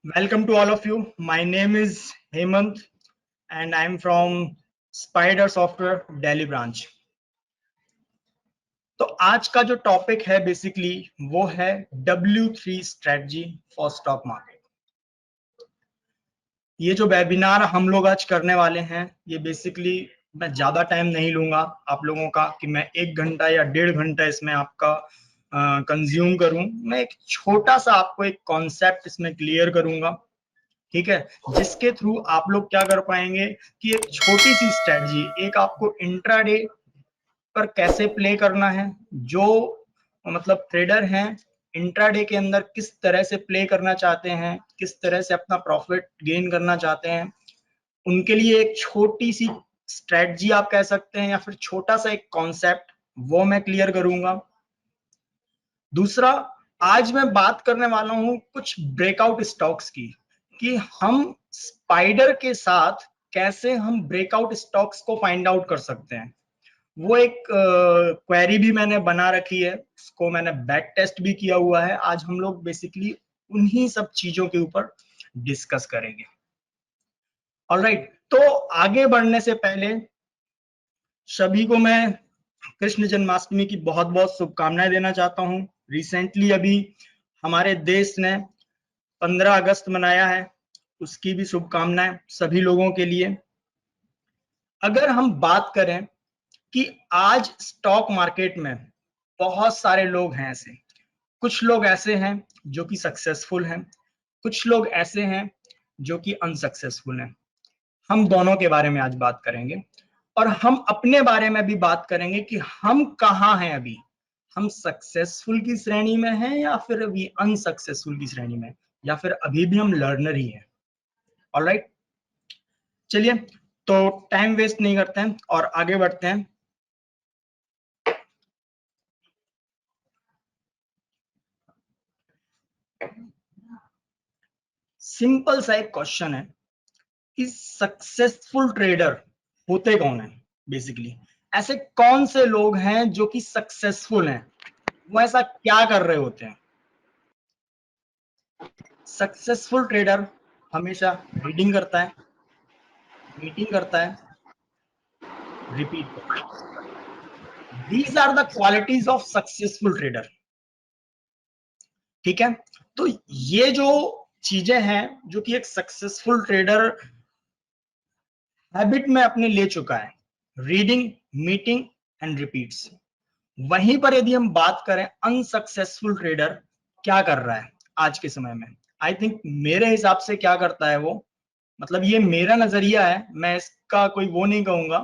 Welcome to all of you. My name is Hemant and I'm from Spider Software Delhi branch. तो आज का जो topic है basically वो है W3 strategy for stock market. ये जो वेबिनार हम लोग आज करने वाले हैं ये बेसिकली मैं ज्यादा टाइम नहीं लूंगा आप लोगों का कि मैं 1 घंटा या 1.5 घंटा इसमें आपका कंज्यूम करूं। मैं एक छोटा सा आपको एक कॉन्सेप्ट इसमें क्लियर करूंगा, ठीक है, जिसके थ्रू आप लोग क्या कर पाएंगे कि एक छोटी सी स्ट्रेटजी, एक आपको इंट्राडे पर कैसे प्ले करना है, जो मतलब ट्रेडर हैं इंट्राडे के अंदर किस तरह से प्ले करना चाहते हैं, किस तरह से अपना प्रॉफिट गेन करना चाहते हैं, उनके लिए एक छोटी सी स्ट्रेटजी आप कह सकते हैं या फिर छोटा सा एक कॉन्सेप्ट वो मैं क्लियर करूंगा। दूसरा, आज मैं बात करने वाला हूं कुछ ब्रेकआउट स्टॉक्स की कि हम स्पाइडर के साथ कैसे हम ब्रेकआउट स्टॉक्स को फाइंड आउट कर सकते हैं। वो एक क्वेरी भी मैंने बना रखी है, उसको मैंने बैक टेस्ट भी किया हुआ है। आज हम लोग बेसिकली उन्हीं सब चीजों के ऊपर डिस्कस करेंगे। ऑलराइट, तो आगे बढ़ने से पहले सभी को मैं कृष्ण जन्माष्टमी की बहुत बहुत शुभकामनाएं देना चाहता हूं। रिसेंटली अभी हमारे देश ने 15 अगस्त मनाया है, उसकी भी शुभकामनाएं सभी लोगों के लिए। अगर हम बात करें कि आज स्टॉक मार्केट में बहुत सारे लोग हैं ऐसे, कुछ लोग ऐसे हैं जो कि सक्सेसफुल हैं, कुछ लोग ऐसे हैं जो कि अनसक्सेसफुल हैं। हम दोनों के बारे में आज बात करेंगे और हम अपने बारे में भी बात करेंगे कि हम कहाँ हैं अभी, हम सक्सेसफुल की श्रेणी में हैं या फिर अभी अनसक्सेसफुल की श्रेणी में, या फिर अभी भी हम लर्नर ही हैं। ऑलराइट, चलिए तो टाइम वेस्ट नहीं करते हैं और आगे बढ़ते हैं। सिंपल सा एक क्वेश्चन है कि सक्सेसफुल ट्रेडर होते कौन है। बेसिकली ऐसे कौन से लोग हैं जो कि सक्सेसफुल हैं, वो ऐसा क्या कर रहे होते हैं। सक्सेसफुल ट्रेडर हमेशा रीडिंग करता है, मीटिंग करता है, रिपीट करता है। These are the qualities of successful trader, ठीक है। तो ये जो चीजें हैं जो कि एक सक्सेसफुल ट्रेडर हैबिट में अपने ले चुका है, रीडिंग, मीटिंग एंड रिपीट्स। वहीं पर यदि हम बात करें अनसक्सेसफुल ट्रेडर क्या कर रहा है आज के समय में, आई थिंक मेरे हिसाब से क्या करता है वो, मतलब ये मेरा नजरिया है, मैं इसका कोई वो नहीं कहूंगा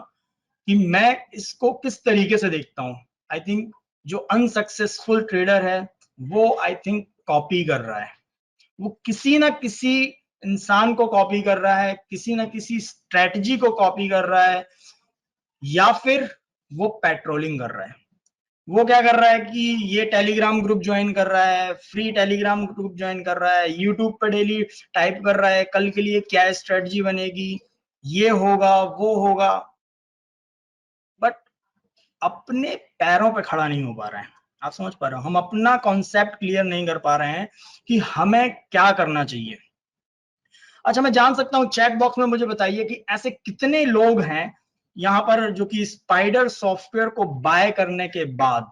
कि मैं इसको किस तरीके से देखता हूं। आई थिंक जो अनसक्सेसफुल ट्रेडर है वो आई थिंक कॉपी कर रहा है, वो किसी ना किसी इंसान को कॉपी कर रहा है, किसी ना किसी स्ट्रेटजी को कॉपी कर रहा है, या फिर वो पेट्रोलिंग कर रहा है। वो क्या कर रहा है कि ये टेलीग्राम ग्रुप ज्वाइन कर रहा है, फ्री टेलीग्राम ग्रुप ज्वाइन कर रहा है, यूट्यूब पे डेली टाइप कर रहा है कल के लिए क्या स्ट्रेटजी बनेगी, ये होगा वो होगा, बट अपने पैरों पे खड़ा नहीं हो पा रहा है। आप समझ पा रहे हो, हम अपना कॉन्सेप्ट क्लियर नहीं कर पा रहे हैं कि हमें क्या करना चाहिए। अच्छा, मैं जान सकता हूं चैट बॉक्स में मुझे बताइए कि ऐसे कितने लोग हैं यहाँ पर जो कि स्पाइडर सॉफ्टवेयर को बाय करने के बाद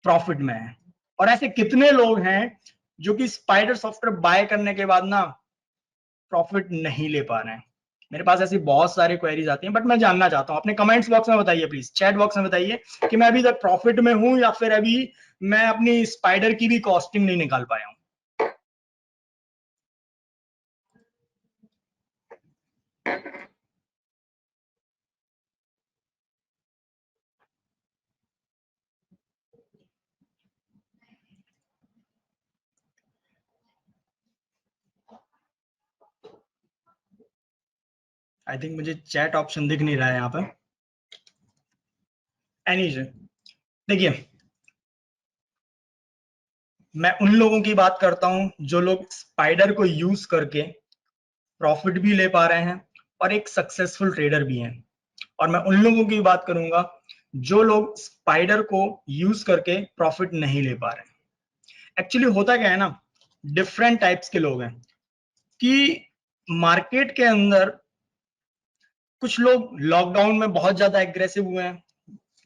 प्रॉफिट में है, और ऐसे कितने लोग हैं जो कि स्पाइडर सॉफ्टवेयर बाय करने के बाद ना प्रॉफिट नहीं ले पा रहे हैं। मेरे पास ऐसी बहुत सारी क्वेरीज आती हैं, बट मैं जानना चाहता हूं, अपने कमेंट्स बॉक्स में बताइए, प्लीज चैट बॉक्स में बताइए कि मैं अभी तक प्रॉफिट में हूं या फिर अभी मैं अपनी स्पाइडर की भी कॉस्टिंग नहीं निकाल पाया हूं। आई थिंक मुझे चैट ऑप्शन दिख नहीं रहा है यहाँ पर। एनीवे, देखिए मैं उन लोगों की बात करता हूं जो लोग स्पाइडर को यूज करके प्रॉफिट भी ले पा रहे हैं और एक सक्सेसफुल ट्रेडर भी हैं। और मैं उन लोगों की बात करूंगा जो लोग स्पाइडर को यूज करके प्रॉफिट नहीं ले पा रहे हैं। एक्चुअली होता क्या है ना, डिफरेंट टाइप्स के लोग हैं। कि मार्केट के अंदर कुछ लोग लॉकडाउन में बहुत ज्यादा एग्रेसिव हुए हैं,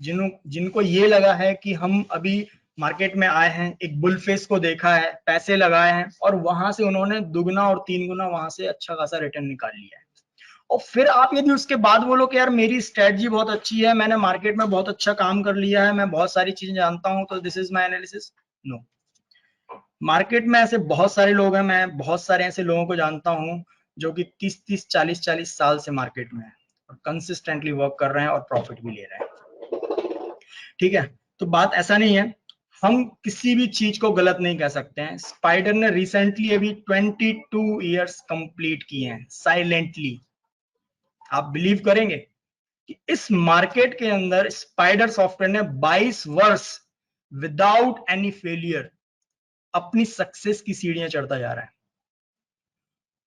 जिनको ये लगा है कि हम अभी मार्केट में आए हैं, एक बुल फेस को देखा है, पैसे लगाए हैं और वहां से उन्होंने दुगना और तीन गुना वहां से अच्छा खासा रिटर्न निकाल लिया है। और फिर आप यदि उसके बाद बोलो कि यार मेरी स्ट्रेटजी बहुत अच्छी है, मैंने मार्केट में बहुत अच्छा काम कर लिया है, मैं बहुत सारी चीजें जानता हूं, तो this is my analysis. No, market में ऐसे बहुत सारे लोग हैं, मैं बहुत सारे ऐसे लोगों को जानता हूं जो कि 30-30, 40-40 साल से मार्केट में है और कंसिस्टेंटली वर्क कर रहे हैं और प्रॉफिट भी ले रहे हैं। ठीक है, तो बात ऐसा नहीं है, हम किसी भी चीज को गलत नहीं कह सकते हैं। स्पाइडर ने रिसेंटली अभी 22 इयर्स कंप्लीट किए हैं साइलेंटली। आप बिलीव करेंगे कि इस मार्केट के अंदर स्पाइडर सॉफ्टवेयर ने 22 वर्ष विदाउट एनी फेलियर अपनी सक्सेस की सीढ़ियां चढ़ता जा रहा है।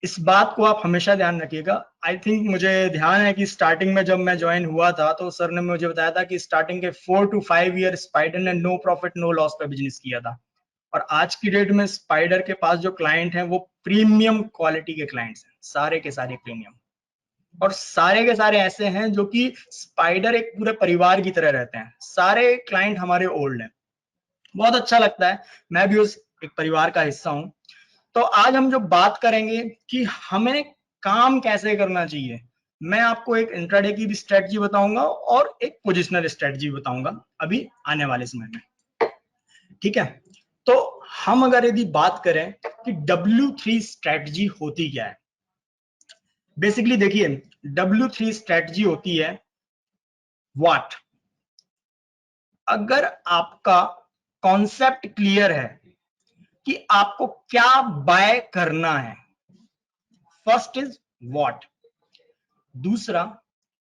इस बात को आप हमेशा ध्यान रखिएगा। आई थिंक मुझे ध्यान है कि स्टार्टिंग में जब मैं ज्वाइन हुआ था तो सर ने मुझे बताया था कि स्टार्टिंग के 4 to 5 ईयर स्पाइडर ने नो प्रॉफिट नो लॉस पे बिजनेस किया था। और आज की डेट में स्पाइडर के पास जो क्लाइंट हैं वो प्रीमियम क्वालिटी के क्लाइंट्स हैं, सारे के सारे प्रीमियम, और सारे के सारे ऐसे हैं जो कि स्पाइडर एक पूरे परिवार की तरह रहते हैं। सारे क्लाइंट हमारे ओल्ड हैं, बहुत अच्छा लगता है, मैं भी उस एक परिवार का हिस्सा हूं। तो आज हम जो बात करेंगे कि हमें काम कैसे करना चाहिए, मैं आपको एक इंट्राडे की भी स्ट्रेटजी बताऊंगा और एक पोजिशनल स्ट्रेटजी बताऊंगा अभी आने वाले समय में। ठीक है, तो हम अगर यदि बात करें कि W3 स्ट्रेटजी होती क्या है, बेसिकली देखिए W3 स्ट्रेटजी होती है व्हाट। अगर आपका कॉन्सेप्ट क्लियर है कि आपको क्या बाय करना है, फर्स्ट इज व्हाट, दूसरा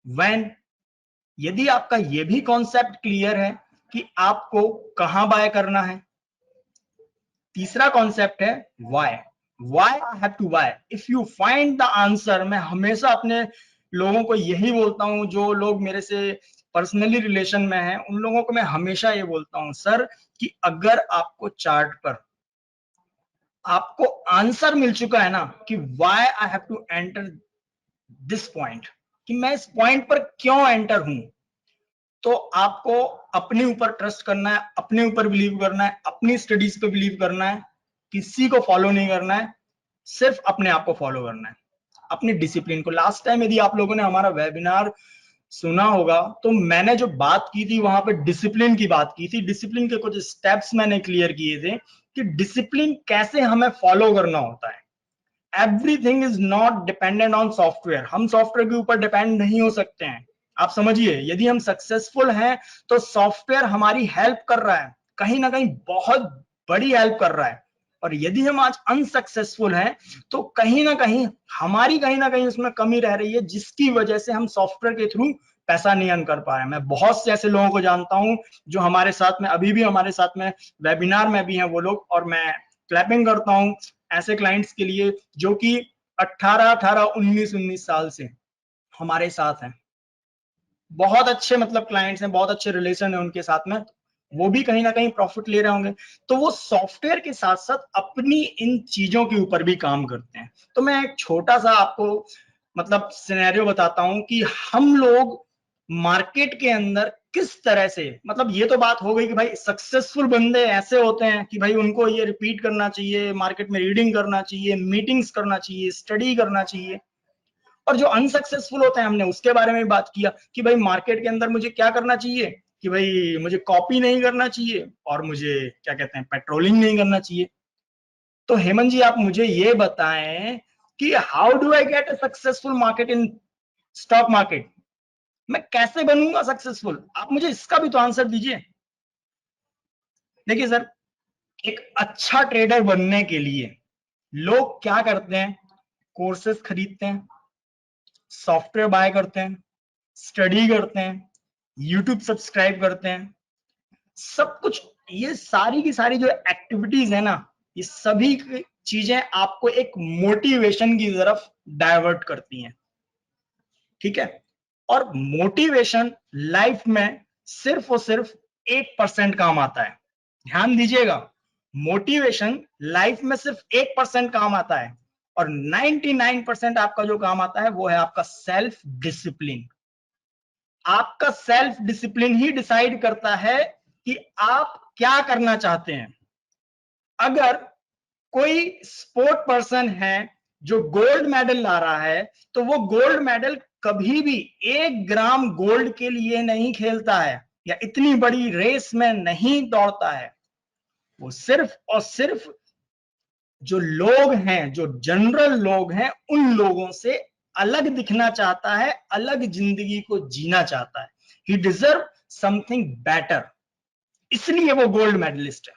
व्हेन। यदि आपका यह भी कॉन्सेप्ट क्लियर है कि आपको कहां बाय करना है, तीसरा कॉन्सेप्ट है why. Why I have to buy. If you find the answer, मैं हमेशा अपने लोगों को यही बोलता हूं, जो लोग मेरे से पर्सनली रिलेशन में हैं उन लोगों को मैं हमेशा ये बोलता हूं, सर कि अगर आपको चार्ट पर आपको आंसर मिल चुका है ना कि why I have to enter this point, कि मैं इस पॉइंट पर क्यों एंटर हूं, तो आपको अपने ऊपर ट्रस्ट करना है, अपने ऊपर बिलीव करना है, अपनी स्टडीज पे बिलीव करना है, किसी को फॉलो नहीं करना है, सिर्फ अपने आप को फॉलो करना है, अपने डिसिप्लिन को। लास्ट टाइम यदि आप लोगों ने हमारा वेबिनार सुना होगा तो मैंने जो बात की थी वहां पे डिसिप्लिन की बात की थी। डिसिप्लिन के कुछ स्टेप्स मैंने क्लियर किए थे कि डिसिप्लिन कैसे हमें फॉलो करना होता है। Everything is not dependent on software, हम सॉफ्टवेयर के ऊपर डिपेंड नहीं हो सकते हैं। आप समझिए, यदि हम सक्सेसफुल हैं तो सॉफ्टवेयर हमारी हेल्प कर रहा है, कहीं ना कहीं बहुत बड़ी हेल्प कर रहा है। और यदि हम आज अनसक्सेसफुल हैं तो कहीं ना कहीं उसमें कमी रह रही है, जिसकी वजह से हम सॉफ्टवेयर के थ्रू पैसा नहीं अर्न कर पा रहे हैं। मैं बहुत से ऐसे लोगों को जानता हूं जो हमारे साथ में अभी भी हमारे साथ में वेबिनार में भी हैं वो लोग, और मैं क्लैपिंग करता हूं ऐसे क्लाइंट्स के लिए जो कि 18-18, 19-19 साल से हमारे साथ हैं। बहुत अच्छे मतलब क्लाइंट्स हैं, बहुत अच्छे रिलेशन है उनके साथ में, वो भी कहीं ना कहीं प्रॉफिट ले रहे होंगे। तो वो सॉफ्टवेयर के साथ साथ अपनी इन चीजों के ऊपर भी काम करते हैं। तो मैं एक छोटा सा आपको मतलब सिनेरियो बताता हूं कि हम लोग मार्केट के अंदर किस तरह से, मतलब ये तो बात हो गई कि भाई सक्सेसफुल बंदे ऐसे होते हैं कि भाई उनको ये रिपीट करना चाहिए, मार्केट में रीडिंग करना चाहिए, मीटिंग्स करना चाहिए, स्टडी करना चाहिए। और जो अनसक्सेसफुल होते हैं, हमने उसके बारे में बात किया कि भाई मार्केट के अंदर मुझे क्या करना चाहिए, कि भाई मुझे कॉपी नहीं करना चाहिए और मुझे क्या कहते हैं पेट्रोलिंग नहीं करना चाहिए। तो हेमंत जी, आप मुझे ये बताएं कि how do I get a successful market in stock market, मैं कैसे बनूंगा सक्सेसफुल, आप मुझे इसका भी तो आंसर दीजिए। देखिए सर, एक अच्छा ट्रेडर बनने के लिए लोग क्या करते हैं, कोर्सेस खरीदते हैं, सॉफ्टवेयर बाय करते हैं, स्टडी करते हैं, यूट्यूब सब्सक्राइब करते हैं, सब कुछ। ये सारी की सारी जो एक्टिविटीज है ना, ये सभी चीजें आपको एक मोटिवेशन की तरफ डाइवर्ट करती हैं। ठीक है, और मोटिवेशन लाइफ में सिर्फ और सिर्फ 1% काम आता है। ध्यान दीजिएगा, मोटिवेशन लाइफ में सिर्फ 1% काम आता है। और 99% आपका जो काम आता है वो है आपका सेल्फ डिसिप्लिन। आपका सेल्फ डिसिप्लिन ही डिसाइड करता है कि आप क्या करना चाहते हैं। अगर कोई स्पोर्ट पर्सन है जो गोल्ड मेडल ला रहा है, तो वो गोल्ड मेडल कभी भी 1 ग्राम गोल्ड के लिए नहीं खेलता है या इतनी बड़ी रेस में नहीं दौड़ता है। वो सिर्फ और सिर्फ जो लोग हैं, जो जनरल लोग हैं, उन लोगों से अलग दिखना चाहता है, अलग जिंदगी को जीना चाहता है। ही डिजर्व समथिंग बेटर, इसलिए वो गोल्ड मेडलिस्ट है।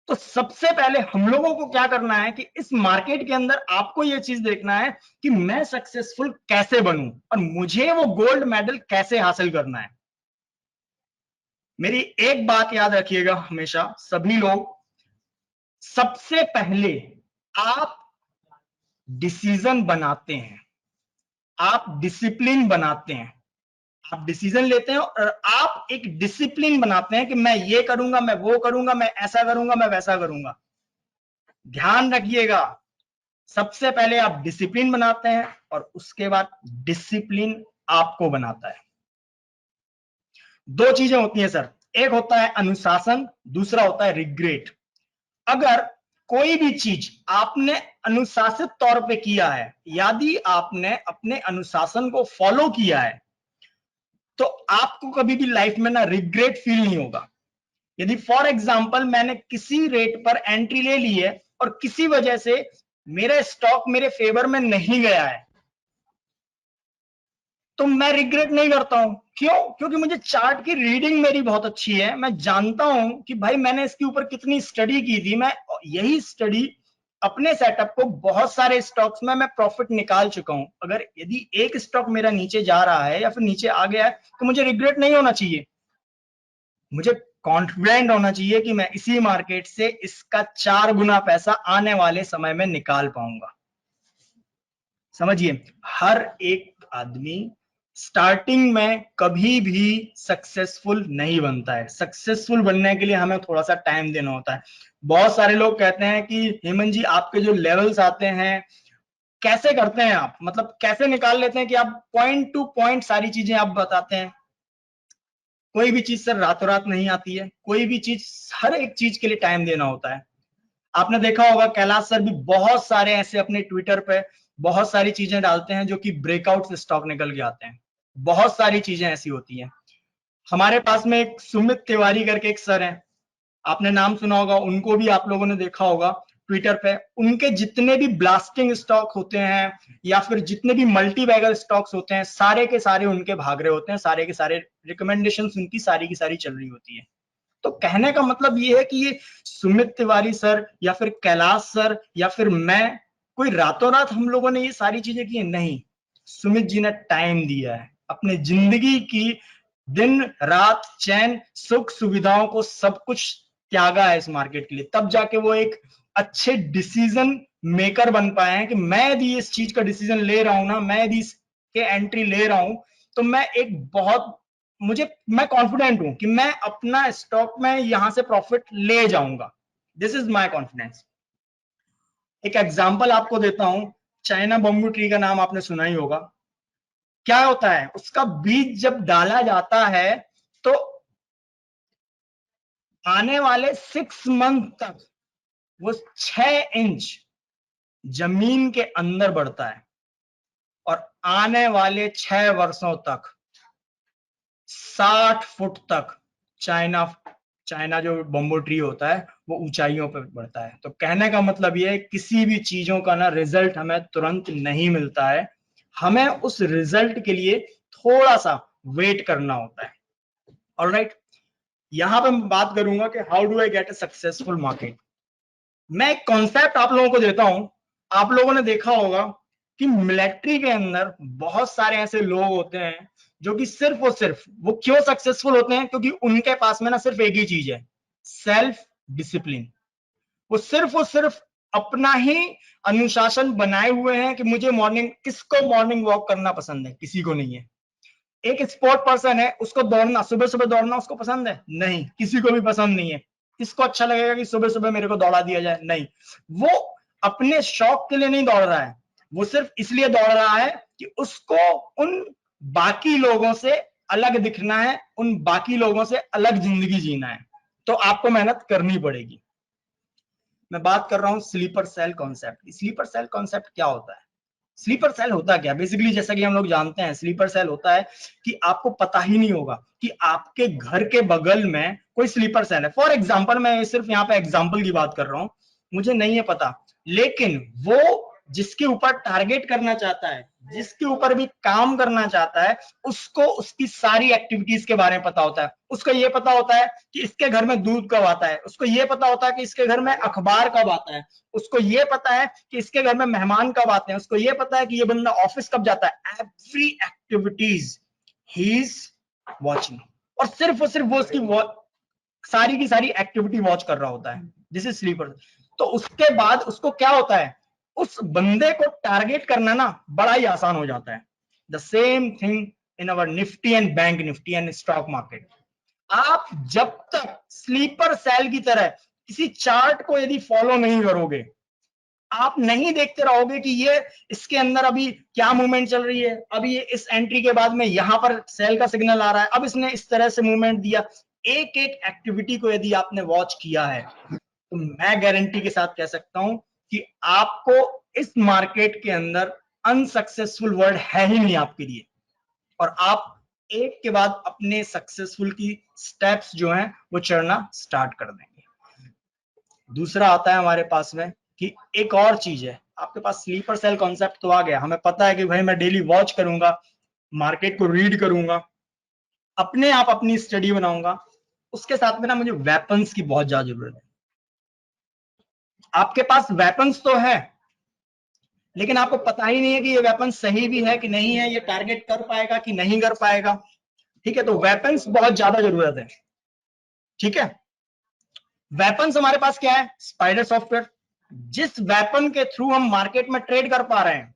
तो सबसे पहले हम लोगों को क्या करना है कि इस मार्केट के अंदर आपको यह चीज देखना है कि मैं सक्सेसफुल कैसे बनूं और मुझे वो गोल्ड मेडल कैसे हासिल करना है। मेरी एक बात याद रखिएगा हमेशा सभी लोग, सबसे पहले आप डिसीजन बनाते हैं, आप डिसिप्लिन बनाते हैं, आप डिसीजन लेते हैं और आप एक डिसिप्लिन बनाते हैं कि मैं ये करूंगा, मैं वो करूंगा, मैं ऐसा करूंगा, मैं वैसा करूंगा। ध्यान रखिएगा, सबसे पहले आप डिसिप्लिन बनाते हैं और उसके बाद डिसिप्लिन आपको बनाता है। दो चीजें होती हैं सर, एक होता है अनुशासन, दूसरा होता है रिग्रेट। अगर कोई भी चीज आपने अनुशासित तौर पे किया है, यदि आपने अपने अनुशासन को फॉलो किया है, तो आपको कभी भी लाइफ में ना रिग्रेट फील नहीं होगा। यदि फॉर एग्जांपल मैंने किसी रेट पर एंट्री ले ली है और किसी वजह से मेरा स्टॉक मेरे फेवर में नहीं गया है, तो मैं रिग्रेट नहीं करता हूं। क्यों? क्योंकि मुझे चार्ट की रीडिंग मेरी बहुत अच्छी है, मैं जानता हूं कि भाई मैंने इसके ऊपर कितनी स्टडी की थी, मैं यही स्टडी अपने सेटअप को बहुत सारे स्टॉक्स में मैं प्रॉफिट निकाल चुका हूं। अगर यदि एक स्टॉक मेरा नीचे जा रहा है या फिर नीचे आ गया है, तो मुझे रिग्रेट नहीं होना चाहिए, मुझे कॉन्फिडेंट होना चाहिए कि मैं इसी मार्केट से इसका 4 गुना पैसा आने वाले समय में निकाल पाऊंगा। समझिए, हर एक आदमी स्टार्टिंग में कभी भी सक्सेसफुल नहीं बनता है। सक्सेसफुल बनने के लिए हमें थोड़ा सा टाइम देना होता है। बहुत सारे लोग कहते हैं कि हेमंत जी आपके जो लेवल्स आते हैं कैसे करते हैं आप, मतलब कैसे निकाल लेते हैं कि आप पॉइंट टू पॉइंट सारी चीजें आप बताते हैं। कोई भी चीज सर रातों रात नहीं आती है, कोई भी चीज, हर एक चीज के लिए टाइम देना होता है। आपने देखा होगा कैलाश सर भी बहुत सारे ऐसे अपने ट्विटर पे बहुत सारी चीजें डालते हैं जो कि ब्रेकआउट से स्टॉक निकल के आते हैं। बहुत सारी चीजें ऐसी होती हैं। हमारे पास में एक सुमित तिवारी करके एक सर हैं, आपने नाम सुना होगा, उनको भी आप लोगों ने देखा होगा ट्विटर पे। उनके जितने भी ब्लास्टिंग स्टॉक होते हैं या फिर जितने भी मल्टी बैगर स्टॉक्स होते हैं, सारे के सारे उनके भाग रहे होते हैं, सारे के सारे रिकमेंडेशन उनकी सारी की सारी चल रही होती है। तो कहने का मतलब ये है कि ये सुमित तिवारी सर या फिर कैलाश सर या फिर मैं, कोई रातों रात हम लोगों ने ये सारी चीजें की नहीं। सुमित जी ने टाइम दिया है, अपने जिंदगी की दिन रात चैन सुख सुविधाओं को सब कुछ त्यागा है इस मार्केट के लिए, तब जाके वो एक अच्छे डिसीजन मेकर बन पाए हैं कि मैं यदि इस चीज का डिसीजन ले रहा हूं ना, मैं यदि इसके एंट्री ले रहा हूं, तो मैं एक बहुत, मैं कॉन्फिडेंट हूं कि मैं अपना स्टॉक में यहां से प्रॉफिट ले जाऊंगा। This is my confidence. एक एग्जांपल आपको देता हूं, चाइना बम्बू ट्री का नाम आपने सुना ही होगा। क्या होता है, उसका बीज जब डाला जाता है तो आने वाले 6 मंथ तक वो 6 इंच जमीन के अंदर बढ़ता है और आने वाले 6 वर्षों तक 60 फुट तक चाइना जो बम्बो ट्री होता है वो ऊंचाइयों पर बढ़ता है। तो कहने का मतलब ये है, किसी भी चीजों का ना रिजल्ट हमें तुरंत नहीं मिलता है, हमें उस रिजल्ट के लिए थोड़ा सा वेट करना होता है। ऑलराइट, यहां पे मैं बात करूंगा कि how do I get a successful market. मैं एक कॉन्सेप्ट आप लोगों को देता हूं। आप लोगों ने देखा होगा कि मिलिट्री के अंदर बहुत सारे ऐसे लोग होते हैं जो कि सिर्फ और सिर्फ, वो क्यों सक्सेसफुल होते हैं, क्योंकि उनके पास में ना सिर्फ एक ही चीज है, सेल्फ डिसिप्लिन। वो सिर्फ और सिर्फ अपना ही अनुशासन बनाए हुए हैं कि मुझे मॉर्निंग, किसको मॉर्निंग वॉक करना पसंद है, किसी को नहीं है। एक स्पोर्ट पर्सन है, उसको दौड़ना, सुबह सुबह दौड़ना उसको पसंद है, नहीं, किसी को भी पसंद नहीं है। किसको अच्छा लगेगा कि सुबह सुबह मेरे को दौड़ा दिया जाए, नहीं। वो अपने शौक के लिए नहीं दौड़ रहा है, वो सिर्फ इसलिए दौड़ रहा है कि उसको उन बाकी लोगों से अलग दिखना है, उन बाकी लोगों से अलग जिंदगी जीना है। तो आपको मेहनत करनी पड़ेगी। मैं बात कर रहा हूं sleeper cell concept. Sleeper cell concept क्या होता है? स्लीपर सेल होता क्या? बेसिकली जैसा कि हम लोग जानते हैं, स्लीपर सेल होता है कि आपको पता ही नहीं होगा कि आपके घर के बगल में कोई स्लीपर सेल है। फॉर एग्जांपल, मैं सिर्फ यहाँ पे एग्जांपल की बात कर रहा हूं, मुझे नहीं है पता, लेकिन वो जिसके ऊपर टारगेट करना चाहता है, जिसके ऊपर भी काम करना चाहता है, उसको उसकी सारी एक्टिविटीज के बारे में पता होता है। उसको ये पता होता है कि इसके घर में दूध कब आता है, उसको ये पता होता है कि इसके घर में अखबार कब आता है, उसको ये पता है कि इसके घर में मेहमान कब आते हैं, उसको ये पता है कि ये बंदा ऑफिस कब जाता है। Every activities he is watching, और सिर्फ वो उसकी सारी की सारी एक्टिविटी वॉच कर रहा होता है। This is sleeper. तो उसके बाद उसको क्या होता है, उस बंदे को टारगेट करना ना बड़ा ही आसान हो जाता है। The same thing in our Nifty and bank Nifty and stock market. आप जब तक स्लीपर सेल की तरह किसी चार्ट को यदि फॉलो नहीं करोगे, आप नहीं देखते रहोगे कि ये इसके अंदर अभी क्या मूवमेंट चल रही है, अभी ये इस एंट्री के बाद में यहां पर सेल का सिग्नल आ रहा है, अब इसने इस तरह से मूवमेंट दिया। एक एक एक्टिविटी को यदि आपने वॉच किया है, तो मैं गारंटी के साथ कह सकता हूं कि आपको इस मार्केट के अंदर अनसक्सेसफुल वर्ड है ही नहीं आपके लिए, और आप एक के बाद अपने सक्सेसफुल की स्टेप्स जो हैं वो चढ़ना स्टार्ट कर देंगे। दूसरा आता है हमारे पास में कि एक और चीज है, आपके पास स्लीपर सेल कॉन्सेप्ट तो आ गया, हमें पता है कि भाई मैं डेली वॉच करूंगा, मार्केट को रीड करूंगा, अपने आप अपनी स्टडी बनाऊंगा। उसके साथ में ना मुझे वेपन्स की बहुत ज्यादा जरूरत है। आपके पास वेपन्स तो है, लेकिन आपको पता ही नहीं है कि ये वेपन सही भी है कि नहीं है, ये टारगेट कर पाएगा कि नहीं कर पाएगा। ठीक है, तो वेपन्स बहुत ज्यादा जरूरत है। ठीक है, वेपन्स हमारे पास क्या है? Spider software. जिस वेपन के थ्रू हम मार्केट में ट्रेड कर पा रहे हैं,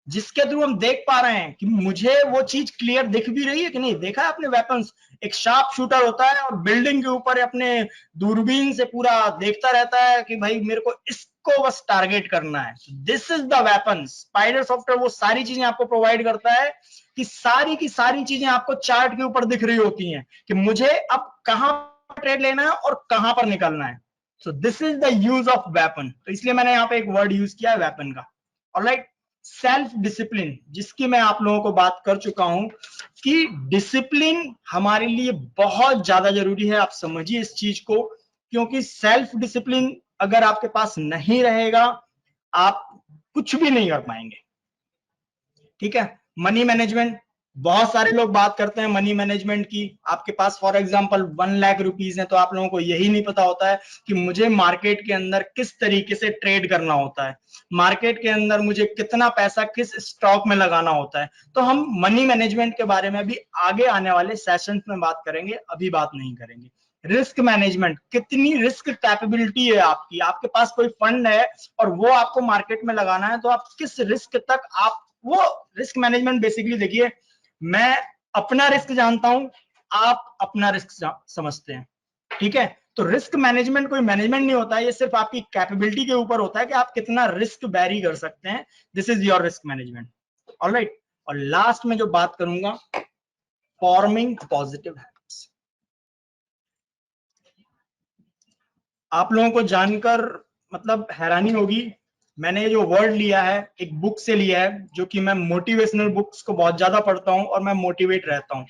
जिसके थ्रू हम देख पा रहे हैं कि मुझे वो चीज क्लियर दिख भी रही है कि नहीं। देखा है आपने वेपन्स? एक शार्प शूटर होता है और बिल्डिंग के ऊपर अपने दूरबीन से पूरा देखता रहता है कि भाई मेरे को इसको बस टारगेट करना है। This is the weapon. Spider software वो सारी चीजें आपको प्रोवाइड करता है कि सारी की सारी चीजें आपको चार्ट के ऊपर दिख रही होती हैं कि मुझे अब कहां ट्रेड लेना है और कहां पर निकलना है। So this is the use of weapon. तो इसलिए मैंने यहाँ पे एक वर्ड यूज किया है वेपन का। ऑलराइट, सेल्फ डिसिप्लिन, जिसकी मैं आप लोगों को बात कर चुका हूं कि डिसिप्लिन हमारे लिए बहुत ज्यादा जरूरी है। आप समझिए इस चीज को, क्योंकि सेल्फ डिसिप्लिन अगर आपके पास नहीं रहेगा, आप कुछ भी नहीं कर पाएंगे। ठीक है, मनी मैनेजमेंट, बहुत सारे लोग बात करते हैं मनी मैनेजमेंट की। आपके पास फॉर एग्जांपल 1 लाख रुपीस है, तो आप लोगों को यही नहीं पता होता है कि मुझे मार्केट के अंदर किस तरीके से ट्रेड करना होता है, मार्केट के अंदर मुझे कितना पैसा किस स्टॉक में लगाना होता है। तो हम मनी मैनेजमेंट के बारे में भी आगे आने वाले सेशंस में बात करेंगे, अभी बात नहीं करेंगे। रिस्क मैनेजमेंट, कितनी रिस्क कैपेबिलिटी है आपकी, आपके पास कोई फंड है और वो आपको मार्केट में लगाना है, तो आप किस रिस्क तक आप वो रिस्क मैनेजमेंट। बेसिकली देखिए, मैं अपना रिस्क जानता हूं, आप अपना रिस्क समझते हैं। ठीक है, तो रिस्क मैनेजमेंट कोई मैनेजमेंट नहीं होता है, ये सिर्फ आपकी कैपेबिलिटी के ऊपर होता है कि आप कितना रिस्क बैरी कर सकते हैं। This is your risk management. Alright, और लास्ट में जो बात करूंगा, फॉर्मिंग पॉजिटिव हैबिट्स। आप लोगों को जानकर मतलब हैरानी होगी, मैंने ये जो वर्ड लिया है एक बुक से लिया है, जो कि मैं मोटिवेशनल बुक्स को बहुत ज्यादा पढ़ता हूं और मैं मोटिवेट रहता हूं।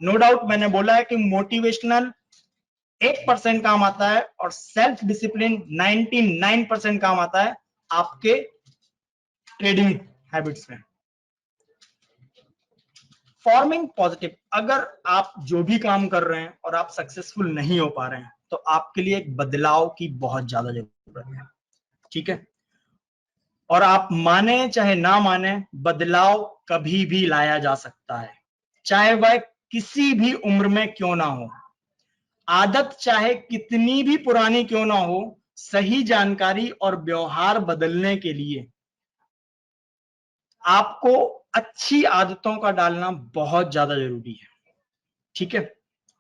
नो डाउट मैंने बोला है कि मोटिवेशनल 1% काम आता है और सेल्फ डिसिप्लिन 99% काम आता है आपके ट्रेडिंग हैबिट्स में। फॉर्मिंग पॉजिटिव, अगर आप जो भी काम कर रहे हैं और आप सक्सेसफुल नहीं हो पा रहे हैं, तो आपके लिए एक बदलाव की बहुत ज्यादा जरूरत है। ठीक है, और आप माने चाहे ना माने, बदलाव कभी भी लाया जा सकता है, चाहे वह किसी भी उम्र में क्यों ना हो। आदत चाहे कितनी भी पुरानी क्यों ना हो, सही जानकारी और व्यवहार बदलने के लिए आपको अच्छी आदतों का डालना बहुत ज्यादा जरूरी है। ठीक है,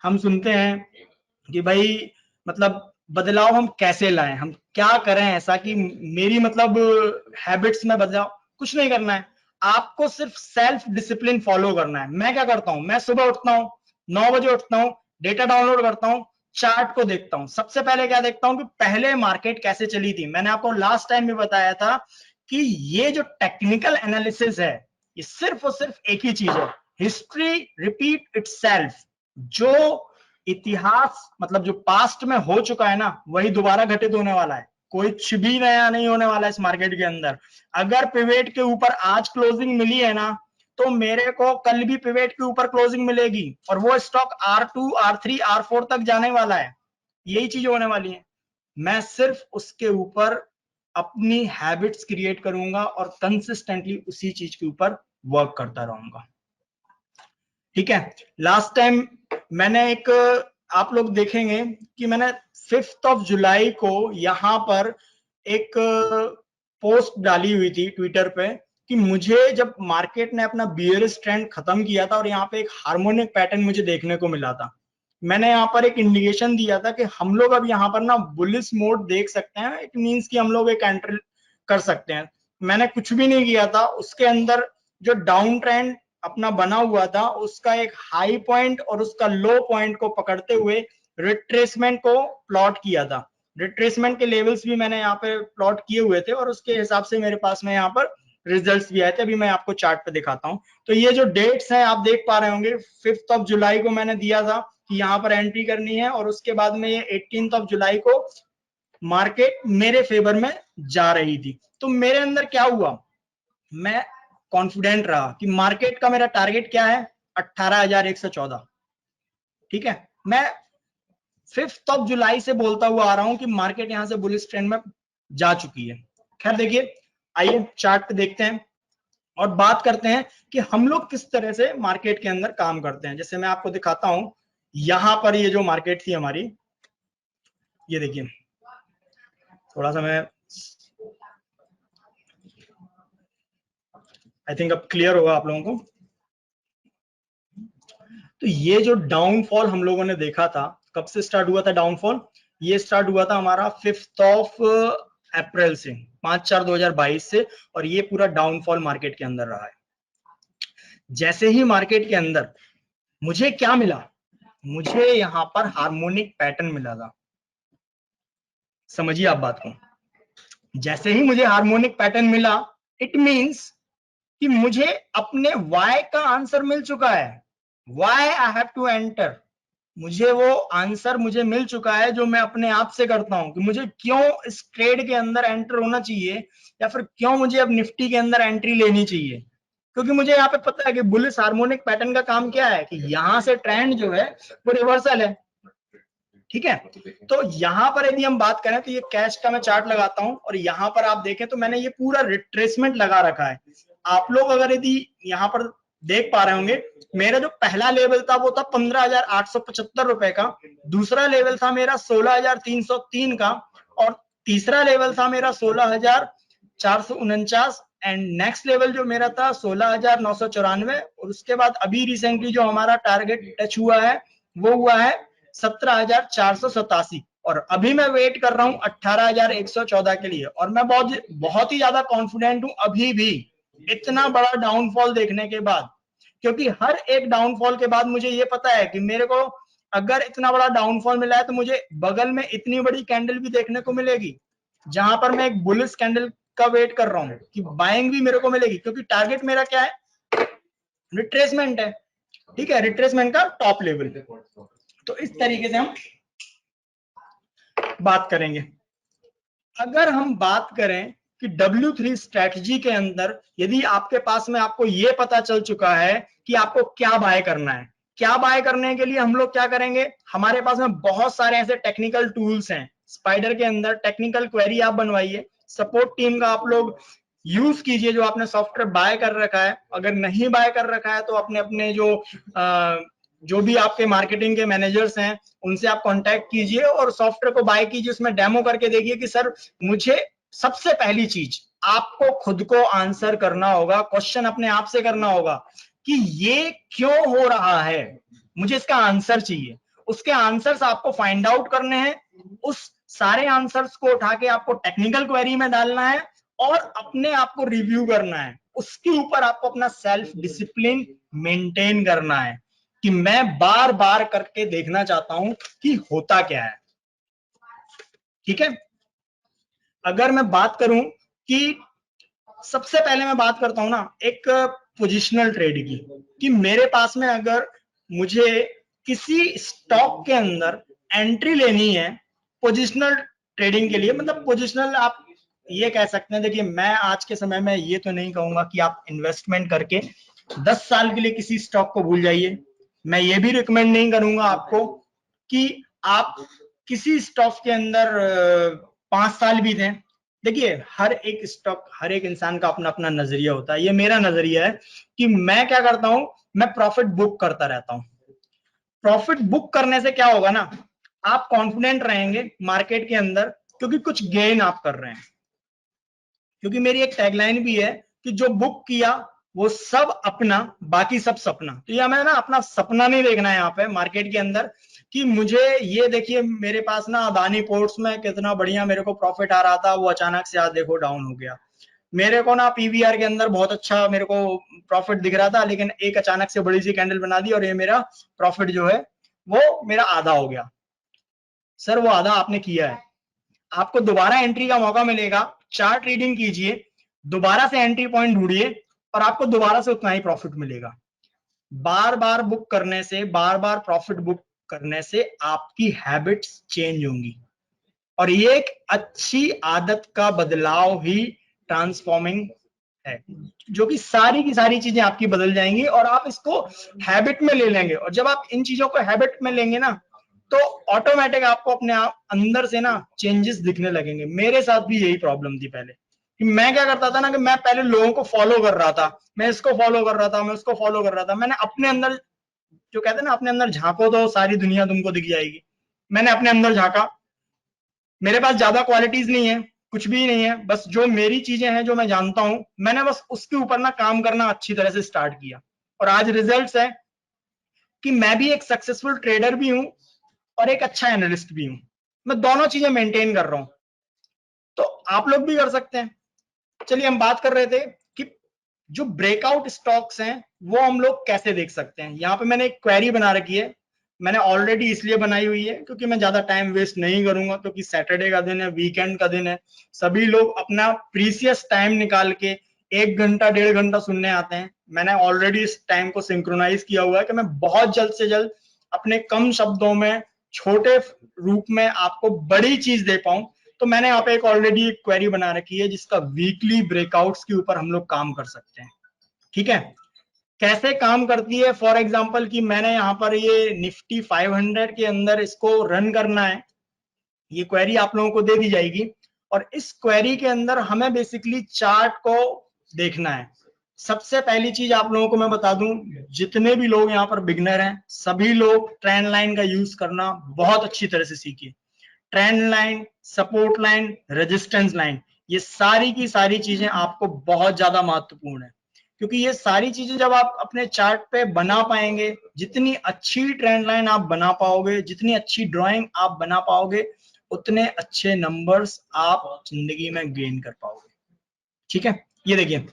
हम सुनते हैं कि भाई मतलब बदलाव हम कैसे लाएं, हम क्या करें ऐसा कि मेरी मतलब हैबिट्स में बदलाव। कुछ नहीं करना है, आपको सिर्फ सेल्फ डिसिप्लिन फॉलो करना है। मैं क्या करता हूं, मैं सुबह उठता हूं, 9 बजे उठता हूं, डेटा डाउनलोड करता हूं, चार्ट को देखता हूं। सबसे पहले क्या देखता हूं कि पहले मार्केट कैसे चली थी। मैंने आपको लास्ट टाइम भी बताया था कि ये जो टेक्निकल एनालिसिस है, ये सिर्फ और सिर्फ एक ही चीज है, हिस्ट्री रिपीट इटसेल्फ। जो इतिहास मतलब जो पास्ट में हो चुका है ना, वही दोबारा घटित होने वाला है। कुछ भी नया नहीं होने वाला है इस मार्केट के अंदर। अगर पिवेट के ऊपर आज क्लोजिंग मिली है ना, तो मेरे को कल भी पिवेट के ऊपर क्लोजिंग मिलेगी, और वो स्टॉक R2 R3 R4 तक जाने वाला है। यही चीज होने वाली है। मैं सिर्फ उसके ऊपर अपनी हैबिट्स क्रिएट करूंगा और कंसिस्टेंटली उसी चीज के ऊपर वर्क करता रहूंगा। ठीक है। लास्ट टाइम मैंने एक, आप लोग देखेंगे कि मैंने 5 जुलाई को यहां पर एक पोस्ट डाली हुई थी ट्विटर पे कि मुझे जब मार्केट ने अपना बियरिश ट्रेंड खत्म किया था और यहाँ पे एक हार्मोनिक पैटर्न मुझे देखने को मिला था, मैंने यहाँ पर एक इंडिकेशन दिया था कि हम लोग अब यहाँ पर ना बुलिश मोड देख सकते हैं। इट मींस कि हम लोग एक एंट्री कर सकते हैं। मैंने कुछ भी नहीं किया था, उसके अंदर जो डाउन ट्रेंड अपना बना हुआ था, उसका एक हाई पॉइंट और उसका लो पॉइंट को पकड़ते हुए रिट्रेसमेंट को प्लॉट किया था। रिट्रेसमेंट के लेवल्स भी मैंने यहाँ पे प्लॉट किए हुए थे और उसके हिसाब से मेरे पास में यहाँ पर रिजल्ट्स भी आए थे। अभी मैं आपको चार्ट पे दिखाता हूँ। तो ये जो डेट्स हैं आप देख पा रहे होंगे, 5 जुलाई को मैंने दिया था कि यहाँ पर एंट्री करनी है, और उसके बाद में ये 18 जुलाई को मार्केट मेरे फेवर में जा रही थी। तो मेरे अंदर क्या हुआ, मैं कॉन्फिडेंट रहा कि मार्केट का मेरा टारगेट क्या है, 18,114। ठीक है। मैं 5 जुलाई से बोलता हुआ आ रहा हूं कि मार्केट यहां से बुलिश ट्रेंड में जा चुकी है। खैर देखिए, आइए चार्ट पे देखते हैं और बात करते हैं कि हम लोग किस तरह से मार्केट के अंदर काम करते हैं। जैसे मैं आपको दिखाता हूं, यहां पर ये जो मार्केट थी हमारी, ये देखिए, थोड़ा सा मैं, आई थिंक अब क्लियर होगा आप लोगों को। तो ये जो डाउनफॉल हम लोगों ने देखा था, कब से स्टार्ट हुआ था डाउनफॉल, ये स्टार्ट हुआ था हमारा 5 अप्रैल से, 5/4/2022 से, और ये पूरा डाउनफॉल मार्केट के अंदर रहा है। जैसे ही मार्केट के अंदर मुझे क्या मिला, मुझे यहां पर हार्मोनिक पैटर्न मिला था। समझिए आप बात को, जैसे ही मुझे हार्मोनिक पैटर्न मिला, इट मींस कि मुझे अपने वाई का आंसर मिल चुका है। Why I have to enter, मुझे वो आंसर मुझे मिल चुका है जो मैं अपने आप से करता हूं कि मुझे क्यों इस ट्रेड के अंदर एंटर होना चाहिए, या फिर क्यों मुझे अब निफ्टी के अंदर एंट्री लेनी चाहिए। क्योंकि मुझे यहाँ पे पता है कि बुलिश हार्मोनिक पैटर्न का काम क्या है, कि यहां से ट्रेंड जो है वो रिवर्सल है। ठीक है। तो यहां पर यदि हम बात करें तो ये कैश का मैं चार्ट लगाता हूं, और यहां पर आप देखें तो मैंने ये पूरा रिट्रेसमेंट लगा रखा है। आप लोग अगर यदि यहां पर देख पा रहे होंगे, मेरा जो पहला लेवल था वो था 15,875 रुपए का, दूसरा लेवल था मेरा 16,303 का, और तीसरा लेवल था मेरा 16,449, एंड नेक्स्ट लेवल जो मेरा था 16,994, और उसके बाद अभी रिसेंटली जो हमारा टारगेट टच हुआ है वो हुआ है 17,487, और अभी मैं वेट कर रहा हूं 18,114 के लिए। और मैं बहुत बहुत ही ज्यादा कॉन्फिडेंट हूं अभी भी, इतना बड़ा डाउनफॉल देखने के बाद। क्योंकि हर एक डाउनफॉल के बाद मुझे ये पता है कि मेरे को अगर इतना बड़ा डाउनफॉल मिला है तो मुझे बगल में इतनी बड़ी कैंडल भी देखने को मिलेगी, जहां पर मैं एक बुलिश कैंडल का वेट कर रहा हूं कि बाइंग भी मेरे को मिलेगी। क्योंकि टारगेट मेरा क्या है, रिट्रेसमेंट है। ठीक है, रिट्रेसमेंट का टॉप लेवल। तो इस तरीके से हम बात करेंगे। अगर हम बात करें कि W3 स्ट्रेटजी के अंदर यदि आपके पास में आपको ये पता चल चुका है कि आपको क्या बाय करना है, क्या बाय करने के लिए हम लोग क्या करेंगे, हमारे पास में बहुत सारे ऐसे टेक्निकल टूल्स हैं। स्पाइडर के अंदर टेक्निकल क्वेरी आप बनवाइए, सपोर्ट टीम का आप लोग यूज कीजिए जो आपने सॉफ्टवेयर बाय कर रखा है। अगर नहीं बाय कर रखा है तो अपने अपने जो भी आपके मार्केटिंग के मैनेजर्स हैं उनसे आप कांटेक्ट कीजिए और सॉफ्टवेयर को बाय कीजिए, उसमें डेमो करके देखिए कि सर मुझे, सबसे पहली चीज आपको खुद को आंसर करना होगा, क्वेश्चन अपने आप से करना होगा कि ये क्यों हो रहा है, मुझे इसका आंसर चाहिए। उसके आंसर्स आपको फाइंड आउट करने हैं, उस सारे आंसर्स को उठा के आपको टेक्निकल क्वेरी में डालना है और अपने आप को रिव्यू करना है। उसके ऊपर आपको अपना सेल्फ डिसिप्लिन मेंटेन करना है कि मैं बार बार करके देखना चाहता हूं कि होता क्या है। ठीक है, अगर मैं बात करूं कि सबसे पहले मैं बात करता हूं ना एक पोजिशनल ट्रेड की, कि मेरे पास में अगर मुझे किसी स्टॉक के अंदर एंट्री लेनी है पोजिशनल ट्रेडिंग के लिए, मतलब पोजिशनल आप ये कह सकते हैं। देखिए, मैं आज के समय में ये तो नहीं कहूंगा कि आप इन्वेस्टमेंट करके 10 साल के लिए किसी स्टॉक को भूल जाइए। मैं ये भी रिकमेंड नहीं करूंगा आपको कि आप किसी स्टॉक के अंदर 5 साल भी दें। देखिए, हर एक स्टॉक, हर एक इंसान का अपना अपना नजरिया होता है। ये मेरा नजरिया है कि मैं क्या करता हूं, मैं प्रॉफिट बुक करता रहता हूं। प्रॉफिट बुक करने से क्या होगा ना, आप कॉन्फिडेंट रहेंगे मार्केट के अंदर, क्योंकि कुछ गेन आप कर रहे हैं। क्योंकि मेरी एक टैगलाइन भी है कि जो बुक किया वो सब अपना, बाकी सब सपना। तो ये हमें ना अपना सपना नहीं देखना है यहाँ पे मार्केट के अंदर कि मुझे ये देखिए मेरे पास ना अदानी पोर्ट्स में कितना बढ़िया मेरे को प्रॉफिट आ रहा था, वो अचानक से आज देखो डाउन हो गया। मेरे को ना पीवीआर के अंदर बहुत अच्छा मेरे को प्रॉफिट दिख रहा था, लेकिन एक अचानक से बड़ी सी कैंडल बना दी और ये मेरा प्रॉफिट जो है वो मेरा आधा हो गया। सर, वो आधा आपने किया है, आपको दोबारा एंट्री का मौका मिलेगा। चार्ट रीडिंग कीजिए, दोबारा से एंट्री पॉइंट ढूंढिए और आपको दोबारा से उतना ही प्रॉफिट मिलेगा। बार बार बुक करने से, बार बार प्रॉफिट बुक करने से आपकी हैबिट्स चेंज होंगी और ये एक अच्छी आदत का बदलाव ही ट्रांसफॉर्मिंग है, जो कि सारी की सारी चीजें आपकी बदल जाएंगी और आप इसको हैबिट में ले लेंगे। और जब आप इन चीजों को हैबिट में लेंगे ना, तो ऑटोमेटिक आपको अपने आप अंदर से ना चेंजेस दिखने लगेंगे। मेरे साथ भी यही प्रॉब्लम थी पहले, कि मैं क्या करता था ना कि मैं पहले लोगों को फॉलो कर रहा था, मैं इसको फॉलो कर रहा था, मैं उसको फॉलो कर रहा था। मैंने अपने अंदर, जो कहते हैं ना अपने अंदर झांको तो सारी दुनिया तुमको दिख जाएगी, मैंने अपने अंदर झांका। मेरे पास ज्यादा क्वालिटीज नहीं है, कुछ भी नहीं है, बस जो मेरी चीजें हैं जो मैं जानता हूं, मैंने बस उसके ऊपर ना काम करना अच्छी तरह से स्टार्ट किया और आज रिजल्ट्स है कि मैं भी एक सक्सेसफुल ट्रेडर भी हूं और एक अच्छा एनालिस्ट भी हूं। मैं दोनों चीजें मेंटेन कर रहा हूं, तो आप लोग भी कर सकते हैं। चलिए, हम बात कर रहे थे कि जो ब्रेकआउट स्टॉक्स हैं वो हम लोग कैसे देख सकते हैं। यहाँ पे मैंने एक क्वेरी बना रखी है, मैंने ऑलरेडी इसलिए बनाई हुई है क्योंकि मैं ज्यादा टाइम वेस्ट नहीं करूंगा, क्योंकि सैटरडे का दिन है, वीकेंड का दिन है, सभी लोग अपना प्रीसियस टाइम निकाल के 1 घंटा 1.5 घंटा सुनने आते हैं। मैंने ऑलरेडी इस टाइम को सिंक्रोनाइज किया हुआ है कि मैं बहुत जल्द से जल्द अपने कम शब्दों में, छोटे रूप में आपको बड़ी चीज दे पाऊं। तो मैंने यहाँ पे एक ऑलरेडी एक क्वेरी बना रखी है जिसका वीकली ब्रेकआउट्स के ऊपर हम लोग काम कर सकते हैं। ठीक है, कैसे काम करती है, फॉर एग्जांपल कि मैंने यहाँ पर ये निफ्टी 500 के अंदर इसको रन करना है, ये क्वेरी आप लोगों को दे दी जाएगी और इस क्वेरी के अंदर हमें बेसिकली चार्ट को देखना है। सबसे पहली चीज आप लोगों को मैं बता दूं, जितने भी लोग यहाँ पर बिगनर हैं, सभी लोग ट्रेंड लाइन का यूज करना बहुत अच्छी तरह से सीखिए। Trend line, support line, resistance line, ये सारी की सारी चीजें आपको बहुत ज्यादा महत्वपूर्ण है, क्योंकि ये सारी चीजें जब आप अपने चार्ट पे बना पाएंगे, जितनी अच्छी ट्रेंड लाइन आप बना पाओगे, जितनी अच्छी ड्राइंग आप बना पाओगे, उतने अच्छे नंबर्स आप जिंदगी में गेन कर पाओगे। ठीक है, ये देखिए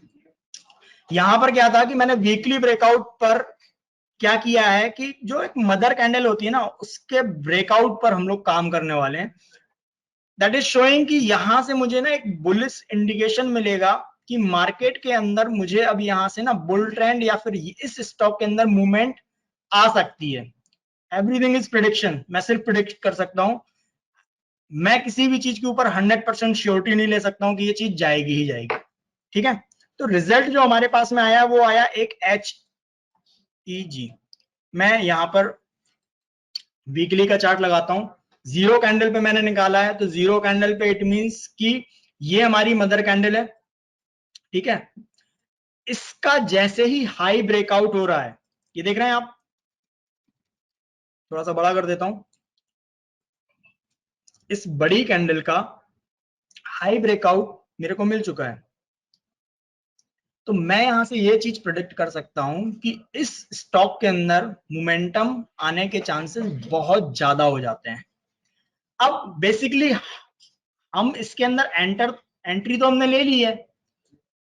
यहां पर क्या था कि मैंने वीकली ब्रेकआउट पर क्या किया है कि जो एक मदर कैंडल होती है ना, उसके ब्रेकआउट पर हम लोग काम करने वाले हैं। दैट इज शोइंग कि यहां से मुझे ना एक बुलिश इंडिकेशन मिलेगा कि मार्केट के अंदर मुझे अब यहां से ना बुल ट्रेंड या फिर इस स्टॉक के अंदर मूवमेंट आ सकती है। एवरीथिंग इज प्रिडिक्शन, मैं सिर्फ प्रिडिक्ट कर सकता हूं, मैं किसी भी चीज के ऊपर 100% श्योरिटी नहीं ले सकता हूं कि ये चीज जाएगी ही जाएगी। ठीक है, तो रिजल्ट जो हमारे पास में आया वो आया एक HEG। मैं यहां पर वीकली का चार्ट लगाता हूं, जीरो कैंडल पे मैंने निकाला है, तो जीरो कैंडल पे इट मींस कि ये हमारी मदर कैंडल है। ठीक है, इसका जैसे ही हाई ब्रेकआउट हो रहा है, ये देख रहे हैं आप, थोड़ा सा बड़ा कर देता हूं, इस बड़ी कैंडल का हाई ब्रेकआउट मेरे को मिल चुका है, तो मैं यहां से ये चीज प्रेडिक्ट कर सकता हूं कि इस स्टॉक के अंदर मोमेंटम आने के चांसेस बहुत ज्यादा हो जाते हैं। अब बेसिकली हम इसके अंदर एंट्री तो हमने ले ली है,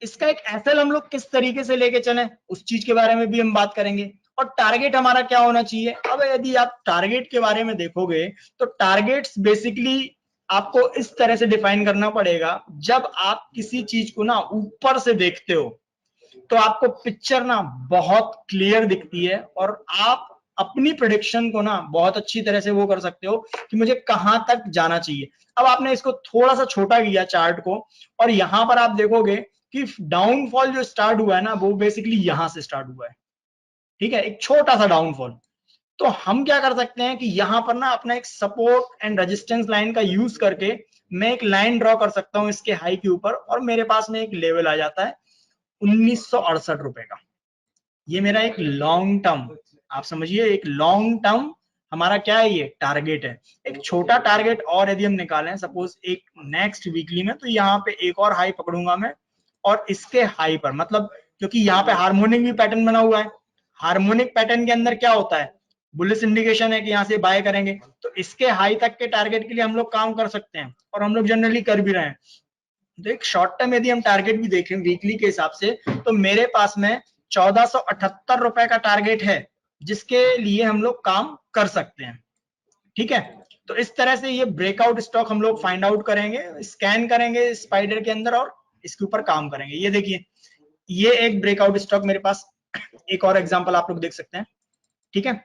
इसका एक एसएल हम लोग किस तरीके से लेके चले उस चीज के बारे में भी हम बात करेंगे, और टारगेट हमारा क्या होना चाहिए। अब यदि आप टारगेट के बारे में देखोगे तो टारगेट्स बेसिकली आपको इस तरह से डिफाइन करना पड़ेगा। जब आप किसी चीज को ना ऊपर से देखते हो तो आपको पिक्चर ना बहुत क्लियर दिखती है, और आप अपनी प्रेडिक्शन को ना बहुत अच्छी तरह से वो कर सकते हो कि मुझे कहां तक जाना चाहिए। अब आपने इसको थोड़ा सा छोटा किया चार्ट को, और यहां पर आप देखोगे कि डाउनफॉल जो स्टार्ट हुआ है ना वो बेसिकली यहां से स्टार्ट हुआ है, ठीक है, एक छोटा सा डाउनफॉल। तो हम क्या कर सकते हैं कि यहां पर ना अपना एक सपोर्ट एंड रेजिस्टेंस लाइन का यूज करके मैं एक लाइन ड्रॉ कर सकता हूं इसके हाई के ऊपर, और मेरे पास में एक लेवल आ जाता है 1968 रुपए का। ये मेरा एक लॉन्ग टर्म, आप समझिए एक लॉन्ग टर्म हमारा क्या है, ये टारगेट है। एक छोटा टारगेट और यदि हम निकालें सपोज एक नेक्स्ट वीकली में, तो यहाँ पे एक और हाई पकड़ूंगा मैं, और इसके हाई पर मतलब क्योंकि यहाँ पे हार्मोनिक भी पैटर्न बना हुआ है, हार्मोनिक पैटर्न के अंदर क्या होता है, बुलिश इंडिकेशन है कि यहाँ से बाय करेंगे, तो इसके हाई तक के टारगेट के लिए हम लोग काम कर सकते हैं, और हम लोग जनरली कर भी रहे हैं। तो एक शॉर्ट टर्म यदि हम टारगेट भी देखें वीकली के हिसाब से, तो मेरे पास में 1478 रुपए का टारगेट है जिसके लिए हम लोग काम कर सकते हैं, ठीक है। तो इस तरह से ये ब्रेकआउट स्टॉक हम लोग फाइंड आउट करेंगे, स्कैन करेंगे स्पाइडर के अंदर और इसके ऊपर काम करेंगे। ये देखिए ये एक ब्रेकआउट स्टॉक मेरे पास, एक और एग्जांपल आप लोग देख सकते हैं, ठीक है।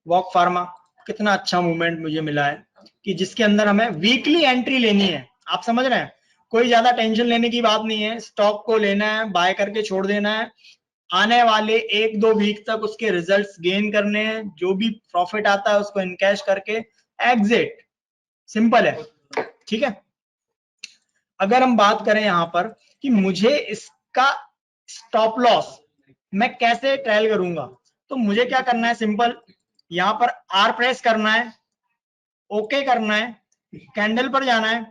वॉक फार्मा, कितना अच्छा मूवमेंट मुझे मिला है कि जिसके अंदर हमें वीकली एंट्री लेनी है, आप समझ रहे हैं, कोई ज्यादा टेंशन लेने की बात नहीं है, स्टॉक को लेना है, बाय करके छोड़ देना है, आने वाले 1-2 वीक तक उसके रिजल्ट्स गेन करने हैं, जो भी प्रॉफिट आता है उसको इनकैश करके एग्जिट, सिंपल है, ठीक है। अगर हम बात करें यहां पर कि मुझे इसका स्टॉप लॉस मैं कैसे ट्रायल करूंगा, तो मुझे क्या करना है, सिंपल यहां पर आर प्रेस करना है, ओके करना है, कैंडल पर जाना है,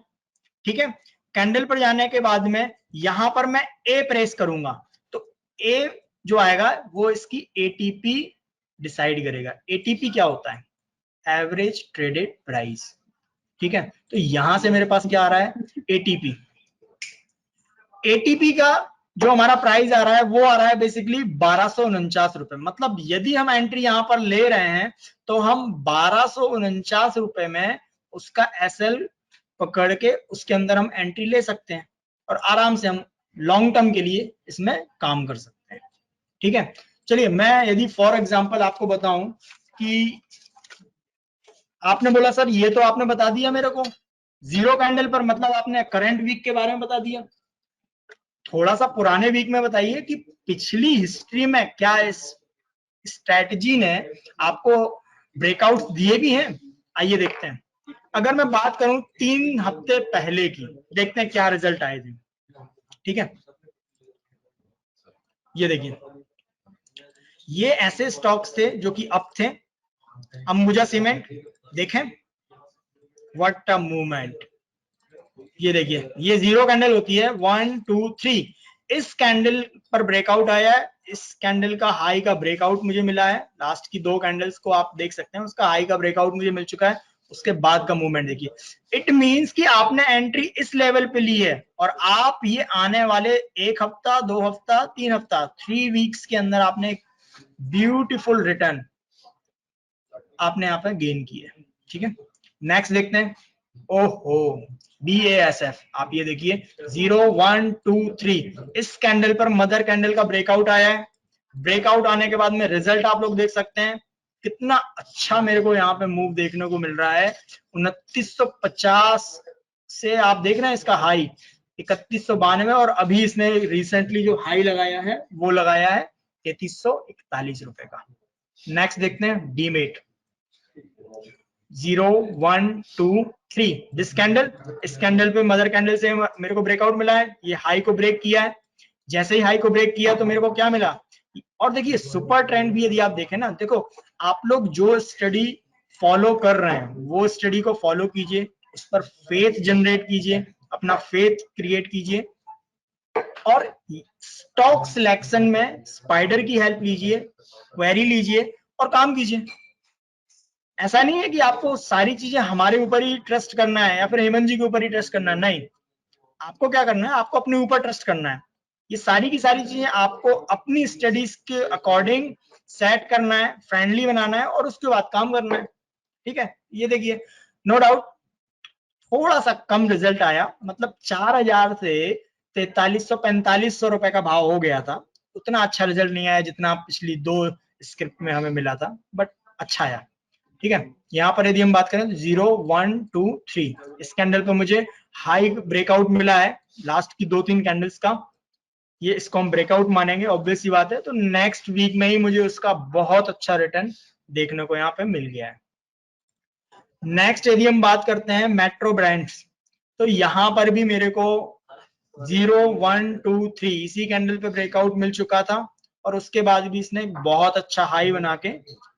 ठीक है। कैंडल पर जाने के बाद में यहां पर मैं ए प्रेस करूंगा, तो ए जो आएगा वो इसकी एटीपी डिसाइड करेगा। एटीपी क्या होता है, एवरेज ट्रेडेड प्राइस, ठीक है। तो यहां से मेरे पास क्या आ रहा है, एटीपी। एटीपी का जो हमारा प्राइस आ रहा है वो आ रहा है बेसिकली 1249 रुपए, मतलब यदि हम एंट्री यहां पर ले रहे हैं तो हम 1249 रुपए में उसका एसएल पकड़ के उसके अंदर हम एंट्री ले सकते हैं, और आराम से हम लॉन्ग टर्म के लिए इसमें काम कर सकते हैं, ठीक है। चलिए मैं यदि फॉर एग्जांपल आपको बताऊं कि आपने बोला सर ये तो आपने बता दिया मेरे को जीरो कैंडल पर, मतलब आपने करंट वीक के बारे में बता दिया, थोड़ा सा पुराने वीक में बताइए कि पिछली हिस्ट्री में क्या इस स्ट्रेटजी ने आपको ब्रेकआउट दिए भी हैं। आइए देखते हैं। अगर मैं बात करूं 3 हफ्ते पहले की, देखते हैं क्या रिजल्ट आए थे, ठीक है। ये देखिए ये ऐसे स्टॉक्स थे जो कि अप थे। अंबुजा सीमेंट देखें, व्हाट अ मूवमेंट, ये देखिए ये जीरो कैंडल होती है 1 2 3, इस कैंडल पर ब्रेकआउट आया है, इस कैंडल का हाई का ब्रेकआउट मुझे मिला है, लास्ट की 2 कैंडल्स को आप देख सकते हैं, उसका हाई का ब्रेकआउट मुझे मिल चुका है, उसके बाद का मूवमेंट देखिए। इट मींस कि आपने एंट्री इस लेवल पे ली है, और आप ये आने वाले 1 हफ्ता 2 हफ्ता 3 हफ्ता 3 वीक्स के अंदर आपने ब्यूटीफुल रिटर्न आपने यहाँ पे गेन की है, ठीक है। नेक्स्ट देखते हैं, ओहो BASF, आप ये देखिए 0 1 2 3, इस कैंडल पर मदर कैंडल का ब्रेकआउट आया है, ब्रेकआउट आने के बाद में रिजल्ट आप लोग देख सकते हैं, कितना अच्छा मेरे को यहाँ पे मूव देखने को मिल रहा है। 2950 से आप देख रहे हैं इसका हाई 3192, और अभी इसने रिसेंटली जो हाई लगाया है वो लगाया है 3341 रुपए का। नेक्स्ट देखते हैं डीमेट 0 1 2 3, दिस कैंडल, इस कैंडल पे मदर कैंडल से मेरे को ब्रेकआउट मिला है, ये हाई को ब्रेक किया है, जैसे ही हाई को ब्रेक किया तो मेरे को क्या मिला। और देखिए सुपर ट्रेंड भी यदि आप देखें ना, देखो आप लोग जो स्टडी फॉलो कर रहे हैं वो स्टडी को फॉलो कीजिए, उस पर फेथ जनरेट कीजिए, अपना फेथ क्रिएट कीजिए, और स्टॉक सिलेक्शन में स्पाइडर की हेल्प लीजिए, क्वेरी लीजिए और काम कीजिए। ऐसा नहीं है कि आपको सारी चीजें हमारे ऊपर ही ट्रस्ट करना है या फिर हेमंत जी के ऊपर ही ट्रस्ट करना है, नहीं, आपको क्या करना है, आपको अपने ऊपर ट्रस्ट करना है। ये सारी की सारी चीजें आपको अपनी स्टडीज के अकॉर्डिंग सेट करना है, फ्रेंडली बनाना है और उसके बाद काम करना है। ठीक है, ये देखिए, नो डाउट थोड़ा सा कम रिजल्ट आया, मतलब 4000 से 4300-4500 रुपए का भाव हो गया था। उतना अच्छा रिजल्ट नहीं आया जितना पिछली 2 स्क्रिप्ट में हमें मिला था, बट अच्छा आया। ठीक है, यहाँ पर यदि हम बात करें तो 0 1 2 3 इस कैंडल पे मुझे हाई ब्रेकआउट मिला है लास्ट की 2-3 कैंडल्स का, ये इसको हम ब्रेकआउट मानेंगे, ऑब्वियस सी बात है। तो नेक्स्ट वीक में ही मुझे उसका बहुत अच्छा रिटर्न देखने को यहाँ पे मिल गया है। नेक्स्ट यदि हम बात करते हैं मेट्रो ब्रांड्स, तो यहां पर भी मेरे को 0 1 2 3 इसी कैंडल पे ब्रेकआउट मिल चुका था और उसके बाद भी इसने बहुत अच्छा हाई बना के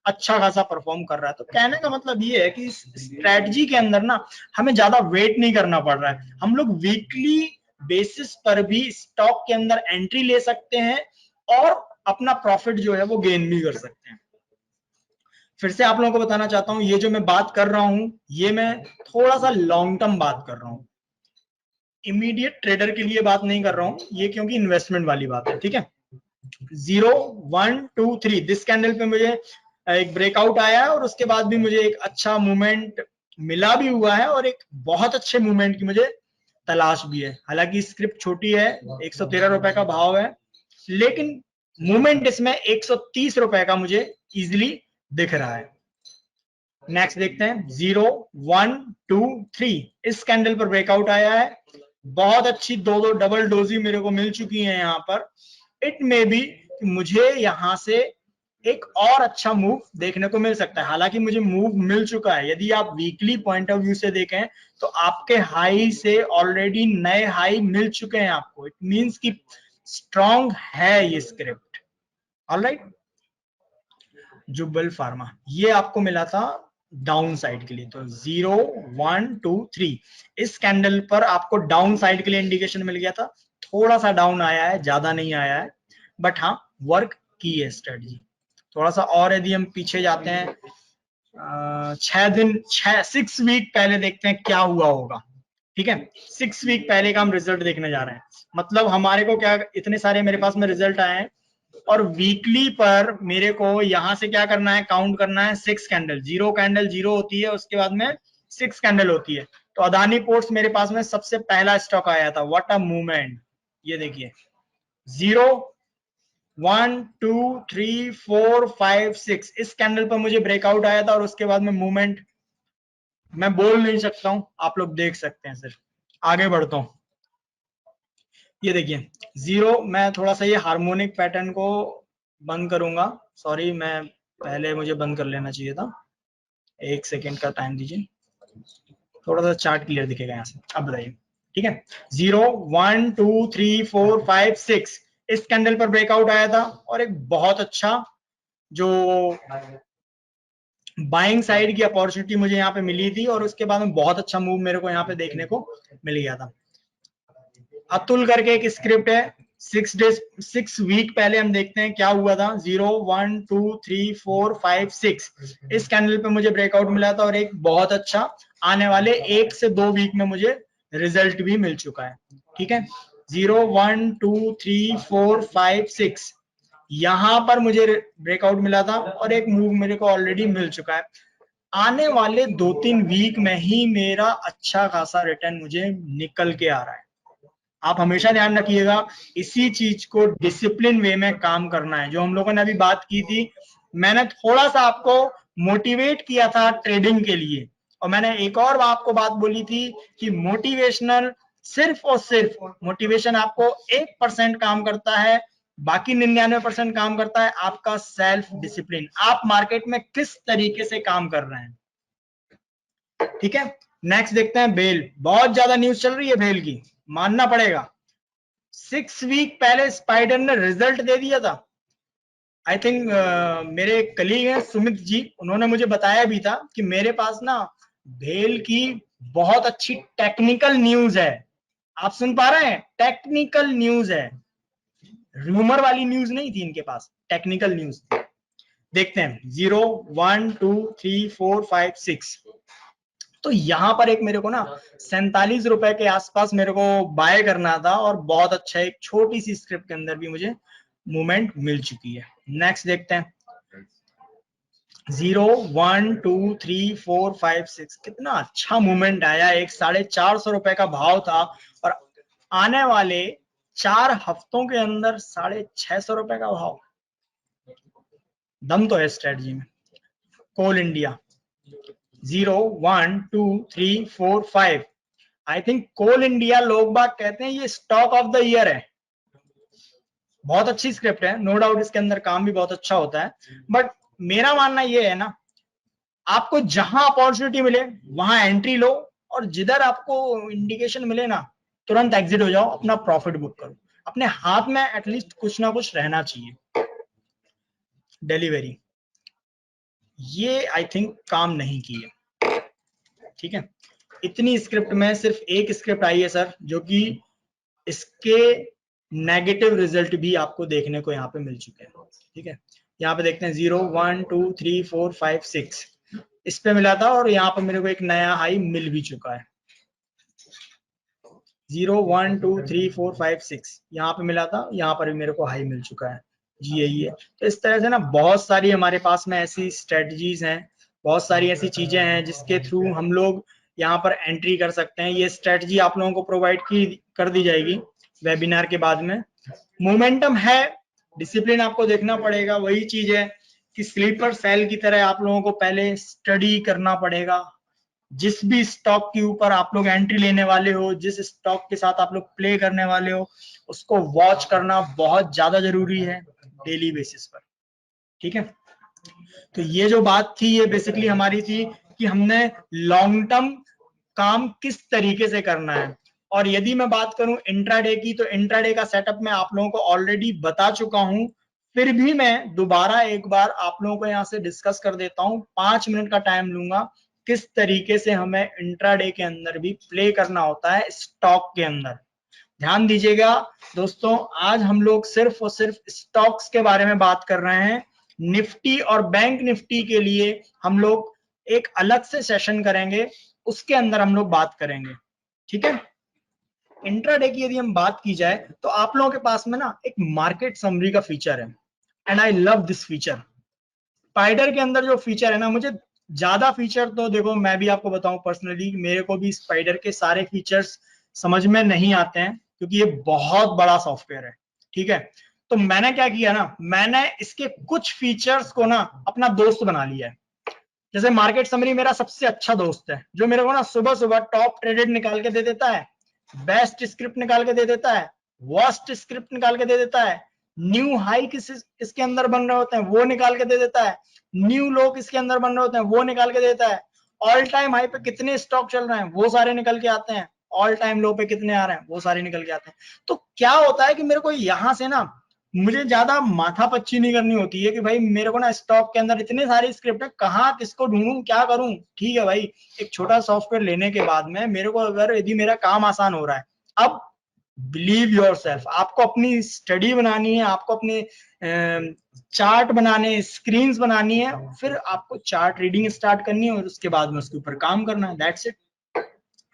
अच्छा खासा परफॉर्म कर रहा है। तो कहने का मतलब ये है कि इस स्ट्रेटजी के अंदर ना हमें ज्यादा वेट नहीं करना पड़ रहा है, हम लोग वीकली बेसिस पर भी स्टॉक के अंदर एंट्री ले सकते हैं और अपना प्रॉफिट जो है वो गेन भी कर सकते हैं। फिर से आप लोगों को बताना चाहता हूं, ये जो मैं बात कर रहा हूं ये मैं थोड़ा सा लॉन्ग टर्म बात कर रहा हूं, इमीडिएट ट्रेडर के लिए बात नहीं कर रहा हूं ये, क्योंकि इन्वेस्टमेंट वाली बात है। ठीक है, 0 1 2 3 दिस कैंडल पे मुझे एक ब्रेकआउट आया है और उसके बाद भी मुझे एक अच्छा मूवमेंट मिला भी हुआ है और एक बहुत अच्छे मूवमेंट की मुझे तलाश भी है। हालांकि स्क्रिप्ट छोटी है, 113 रुपए का भाव है, लेकिन मूवमेंट इसमें 130 रुपए का मुझे इजिली दिख रहा है। नेक्स्ट देखते हैं 0 1 2 3 इस कैंडल पर ब्रेकआउट आया है, बहुत अच्छी दो डबल डोजी मेरे को मिल चुकी है यहाँ पर। इट मे बी मुझे यहाँ से एक और अच्छा मूव देखने को मिल सकता है। हालांकि मुझे मूव मिल चुका है, यदि आप वीकली पॉइंट ऑफ व्यू से देखें तो आपके हाई से ऑलरेडी नए हाई मिल चुके हैं आपको, इट मींस कि स्ट्रॉन्ग है ये स्क्रिप्ट। ऑलराइट, जुबल फार्मा ये आपको मिला था डाउन साइड के लिए, तो 0 1 2 3 इस कैंडल पर आपको डाउन साइड के लिए इंडिकेशन मिल गया था। थोड़ा सा डाउन आया है, ज्यादा नहीं आया है, बट हाँ वर्क की है स्ट्रेटजी। थोड़ा सा और यदि हम पीछे जाते हैं 6 वीक पहले देखते हैं क्या हुआ होगा। ठीक है, 6 वीक पहले का हम रिजल्ट देखने जा रहे हैं, मतलब हमारे को क्या इतने सारे मेरे पास में रिजल्ट आए हैं और वीकली पर मेरे को यहां से क्या करना है, काउंट करना है 6 कैंडल, 0 कैंडल 0 होती है, उसके बाद में 6 कैंडल होती है। तो अदानी पोर्ट्स मेरे पास में सबसे पहला स्टॉक आया था, व्हाट अ मूवमेंट, ये देखिए 0 1 2 3 4 5 6 इस कैंडल पर मुझे ब्रेकआउट आया था और उसके बाद में मूवमेंट मैं बोल नहीं सकता हूं, आप लोग देख सकते हैं। सिर्फ आगे बढ़ता हूं, ये देखिए 0, मैं थोड़ा सा ये हार्मोनिक पैटर्न को बंद करूंगा, सॉरी मैं पहले मुझे बंद कर लेना चाहिए था, 1 सेकेंड का टाइम दीजिए, थोड़ा सा चार्ट क्लियर दिखेगा यहाँ से। अब बताइए, ठीक है, 0 1 2 3 4 5 6 इस कैंडल पर ब्रेकआउट आया था और एक बहुत अच्छा जो बाइंग साइड की अपॉर्चुनिटी मुझे यहाँ पे मिली थी और उसके बाद में बहुत अच्छा मूव मेरे को यहाँ पे देखने को मिल गया था। अतुल करके एक स्क्रिप्ट है, 6 वीक पहले हम देखते हैं क्या हुआ था, 0 1 2 3 4 5 6 इस कैंडल पे मुझे ब्रेकआउट मिला था और एक बहुत अच्छा आने वाले 1 से 2 वीक में मुझे रिजल्ट भी मिल चुका है। ठीक है, 0 1 2 3 4 5 6 यहां पर मुझे ब्रेकआउट मिला था और एक मूव मेरे को ऑलरेडी मिल चुका है। आने वाले 2-3 वीक में ही मेरा अच्छा खासा रिटर्न मुझे निकल के आ रहा है। आप हमेशा ध्यान रखिएगा, इसी चीज को डिसिप्लिन वे में काम करना है, जो हम लोगों ने अभी बात की थी। मैंने थोड़ा सा आपको मोटिवेट किया था ट्रेडिंग के लिए, और मैंने एक और आपको बात बोली थी कि मोटिवेशनल सिर्फ और सिर्फ मोटिवेशन आपको 1% काम करता है, बाकी 99% काम करता है आपका सेल्फ डिसिप्लिन, आप मार्केट में किस तरीके से काम कर रहे हैं। ठीक है, नेक्स्ट देखते हैं बेल, बहुत ज्यादा न्यूज चल रही है बेल की, मानना पड़ेगा। 6 वीक पहले स्पाइडर ने रिजल्ट दे दिया था। आई थिंक मेरे कलीग हैं सुमित जी, उन्होंने मुझे बताया भी था कि मेरे पास ना भेल की बहुत अच्छी टेक्निकल न्यूज है। आप सुन पा रहे हैं, टेक्निकल न्यूज है, रूमर वाली न्यूज नहीं थी इनके पास, टेक्निकल न्यूज थी। देखते हैं 0 1 2 3 4 5 6। तो यहाँ पर एक मेरे को ना 47 रुपए के आसपास मेरे को बाय करना था और बहुत अच्छा एक छोटी सी स्क्रिप्ट के अंदर भी मुझे मूवमेंट मिल चुकी है। नेक्स्ट देखते हैं 0 1 2 3 4 5 6। कितना अच्छा मूवमेंट आया, एक 450 रुपए का भाव था और आने वाले 4 हफ्तों के अंदर 650 रुपए का भाव। दम तो है स्ट्रेटजी में। Coal India 0 1 2 3 4 5। I think Coal India लोग बाग कहते हैं ये स्टॉक ऑफ द ईयर है। बहुत अच्छी स्क्रिप्ट है, नो डाउट इसके अंदर काम भी बहुत अच्छा होता है, बट मेरा मानना ये है ना, आपको जहां अपॉर्चुनिटी मिले वहां एंट्री लो और जिधर आपको इंडिकेशन मिले ना तुरंत एग्जिट हो जाओ, अपना प्रॉफिट बुक करो। अपने हाथ में एटलीस्ट कुछ ना कुछ रहना चाहिए। डिलीवरी ये आई थिंक काम नहीं की है, ठीक है। इतनी स्क्रिप्ट में सिर्फ एक स्क्रिप्ट आई है सर, जो कि इसके नेगेटिव रिजल्ट भी आपको देखने को यहाँ पे मिल चुके हैं, ठीक है। यहाँ पे देखते हैं 0 1 2 3 4 5 6 इस पे मिला था और यहाँ पे मेरे को एक नया हाई मिल भी चुका है। 0 1 2 3 4 5 6 यहाँ पे मिला था, यहाँ पर भी मेरे को हाई मिल चुका है जी, यही है। तो इस तरह से ना बहुत सारी हमारे पास में ऐसी स्ट्रेटजीज हैं, बहुत सारी ऐसी चीजें हैं जिसके थ्रू हम लोग यहाँ पर एंट्री कर सकते हैं। ये स्ट्रेटजी आप लोगों को प्रोवाइड की कर दी जाएगी वेबिनार के बाद में। मोमेंटम है, डिसिप्लिन आपको देखना पड़ेगा। वही चीज है कि स्लीपर सेल की तरह आप लोगों को पहले स्टडी करना पड़ेगा। जिस भी स्टॉक के ऊपर आप लोग एंट्री लेने वाले हो, जिस स्टॉक के साथ आप लोग प्ले करने वाले हो, उसको वॉच करना बहुत ज्यादा जरूरी है डेली बेसिस पर, ठीक है। तो ये जो बात थी ये बेसिकली हमारी थी कि हमने लॉन्ग टर्म काम किस तरीके से करना है। और यदि मैं बात करूं इंट्राडे की, तो इंट्राडे का सेटअप मैं आप लोगों को ऑलरेडी बता चुका हूं, फिर भी मैं दोबारा एक बार आप लोगों को यहां से डिस्कस कर देता हूं। 5 मिनट का टाइम लूंगा, किस तरीके से हमें इंट्राडे के अंदर भी प्ले करना होता है स्टॉक के अंदर। ध्यान दीजिएगा दोस्तों, आज हम लोग सिर्फ और सिर्फ स्टॉक्स के बारे में बात कर रहे हैं। निफ्टी और बैंक निफ्टी के लिए हम लोग एक अलग से सेशन करेंगे, उसके अंदर हम लोग बात करेंगे, ठीक है। इंट्राडे की यदि हम बात की जाए तो आप लोगों के पास में ना एक मार्केट समरी का फीचर है, and I love this feature. Spider के अंदर जो फीचर है ना, मुझे ज्यादा फीचर तो देखो मैं भी आपको बताऊं पर्सनली, मेरे को भी स्पाइडर के सारे फीचर्स समझ में नहीं आते हैं क्योंकि ये बहुत बड़ा सॉफ्टवेयर है, ठीक है। तो मैंने क्या किया ना, मैंने इसके कुछ फीचर्स को ना अपना दोस्त बना लिया है। जैसे मार्केट समरी मेरा सबसे अच्छा दोस्त है, जो मेरे को ना सुबह सुबह टॉप ट्रेडेड निकाल के दे देता है, बेस्ट स्क्रिप्ट निकाल के दे देता है, वर्स्ट स्क्रिप्ट निकाल के दे देता है, न्यू हाई किसके अंदर बन रहे होते हैं वो निकाल के दे देता है, न्यू लो किसके अंदर बन रहे होते हैं वो निकाल के देता है, ऑल टाइम हाई पे कितने स्टॉक चल रहे हैं वो सारे निकल के आते हैं, ऑल टाइम लो पे कितने आ रहे हैं वो सारे निकल के आते हैं। तो क्या होता है कि मेरे को यहाँ से ना, मुझे ज्यादा माथा पच्ची नहीं करनी होती है कि भाई मेरे को ना स्टॉक के अंदर इतने सारे स्क्रिप्ट है, कहाँ किसको ढूंढूं क्या करूं। ठीक है भाई, एक छोटा सॉफ्टवेयर लेने के बाद में मेरे को अगर यदि मेरा काम आसान हो रहा है, अब बिलीव योरसेल्फ, आपको अपनी स्टडी बनानी है, आपको अपने चार्ट बनाने, स्क्रीन्स बनानी है, फिर आपको चार्ट रीडिंग स्टार्ट करनी है और उसके बाद में उसके ऊपर काम करना है, दैट्स इट।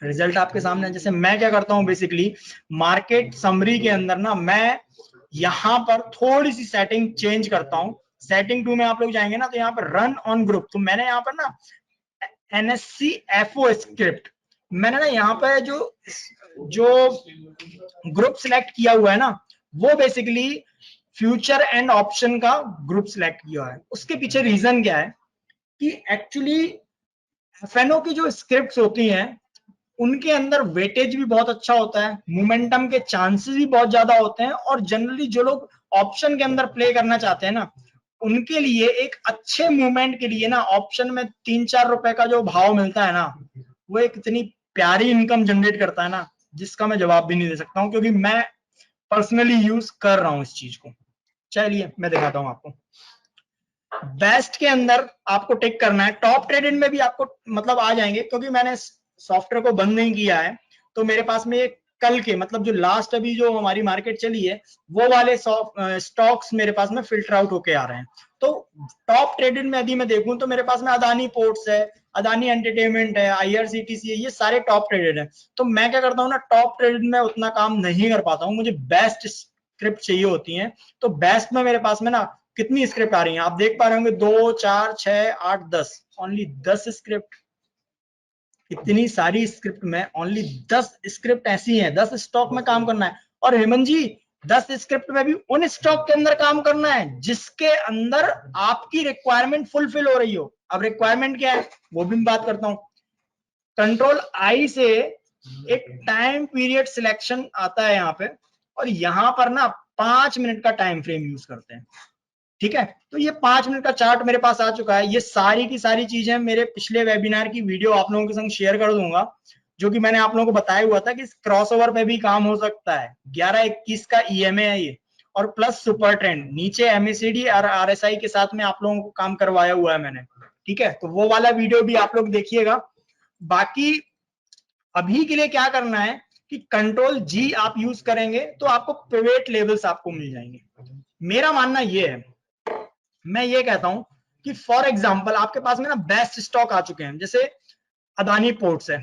रिजल्ट आपके सामने है। जैसे मैं क्या करता हूं बेसिकली, मार्केट समरी के अंदर ना मैं यहां पर थोड़ी सी सेटिंग चेंज करता हूं। सेटिंग 2 में आप लोग जाएंगे ना, तो यहाँ पर रन ऑन ग्रुप, तो मैंने यहाँ पर ना एनएससी एफओ स्क्रिप्ट, मैंने ना यहाँ पे जो ग्रुप सिलेक्ट किया हुआ है ना, वो बेसिकली फ्यूचर एंड ऑप्शन का ग्रुप सिलेक्ट किया है। उसके पीछे रीजन क्या है कि एक्चुअली एफएनओ की जो स्क्रिप्ट्स होती हैं उनके अंदर वेटेज भी बहुत अच्छा होता है, मोमेंटम के चांसेस भी बहुत ज्यादा होते हैं, और जनरली जो लोग ऑप्शन के अंदर प्ले करना चाहते हैं ना, उनके लिए एक अच्छे मूवमेंट के लिए ना ऑप्शन में 3-4 रुपए का जो भाव मिलता है ना, वो एक इतनी प्यारी इनकम जनरेट करता है ना, जिसका मैं जवाब भी नहीं दे सकता हूँ, क्योंकि मैं पर्सनली यूज कर रहा हूँ इस चीज को। चलिए मैं दिखाता हूँ आपको। बेस्ट के अंदर आपको टिक करना है, टॉप ट्रेडेड में भी आपको मतलब आ जाएंगे, क्योंकि मैंने सॉफ्टवेयर को बंद नहीं किया है, तो मेरे पास में एक कल के, मतलब जो लास्ट अभी जो हमारी मार्केट चली है वो वाले स्टॉक्स मेरे पास में फिल्टर आउट होके आ रहे हैं। तो टॉप ट्रेडेड में यदि मैं देखूं तो मेरे पास में अदानी पोर्ट्स है, अदानी एंटरटेनमेंट है, आईआरसीटीसी है, ये सारे टॉप ट्रेडेड है। तो मैं क्या करता हूँ ना, टॉप ट्रेडेड में उतना काम नहीं कर पाता हूँ, मुझे बेस्ट स्क्रिप्ट चाहिए होती है। तो बेस्ट में मेरे पास में ना कितनी स्क्रिप्ट आ रही है आप देख पा रहे होंगे, 2 4 6 8 10, ओनली 10 स्क्रिप्ट। इतनी सारी स्क्रिप्ट में ओनली 10 स्क्रिप्ट ऐसी हैं, 10 स्टॉक में काम करना है। और हेमंत जी 10 स्क्रिप्ट में भी उन स्टॉक के अंदर काम करना है जिसके अंदर आपकी रिक्वायरमेंट फुलफिल हो रही हो। अब रिक्वायरमेंट क्या है वो भी मैं बात करता हूं। कंट्रोल आई से एक टाइम पीरियड सिलेक्शन आता है यहाँ पे, और यहां पर ना 5 मिनट का टाइम फ्रेम यूज करते हैं। ठीक है, तो ये 5 मिनट का चार्ट मेरे पास आ चुका है। ये सारी की सारी चीजें मेरे पिछले वेबिनार की वीडियो आप लोगों के संग शेयर कर दूंगा, जो कि मैंने आप लोगों को बताया हुआ था कि क्रॉसओवर पे भी काम हो सकता है। 11-21 का ईएमए है ये, और प्लस सुपर ट्रेंड नीचे एमएसीडी और आरएसआई के साथ में आप लोगों को काम करवाया हुआ है मैंने। ठीक है, तो वो वाला वीडियो भी आप लोग देखिएगा। बाकी अभी के लिए क्या करना है कि कंट्रोल जी आप यूज करेंगे तो आपको पिवट लेवल्स आपको मिल जाएंगे। मेरा मानना ये है, मैं ये कहता हूं कि फॉर एग्जांपल आपके पास में ना बेस्ट स्टॉक आ चुके हैं, जैसे अदानी पोर्ट्स है,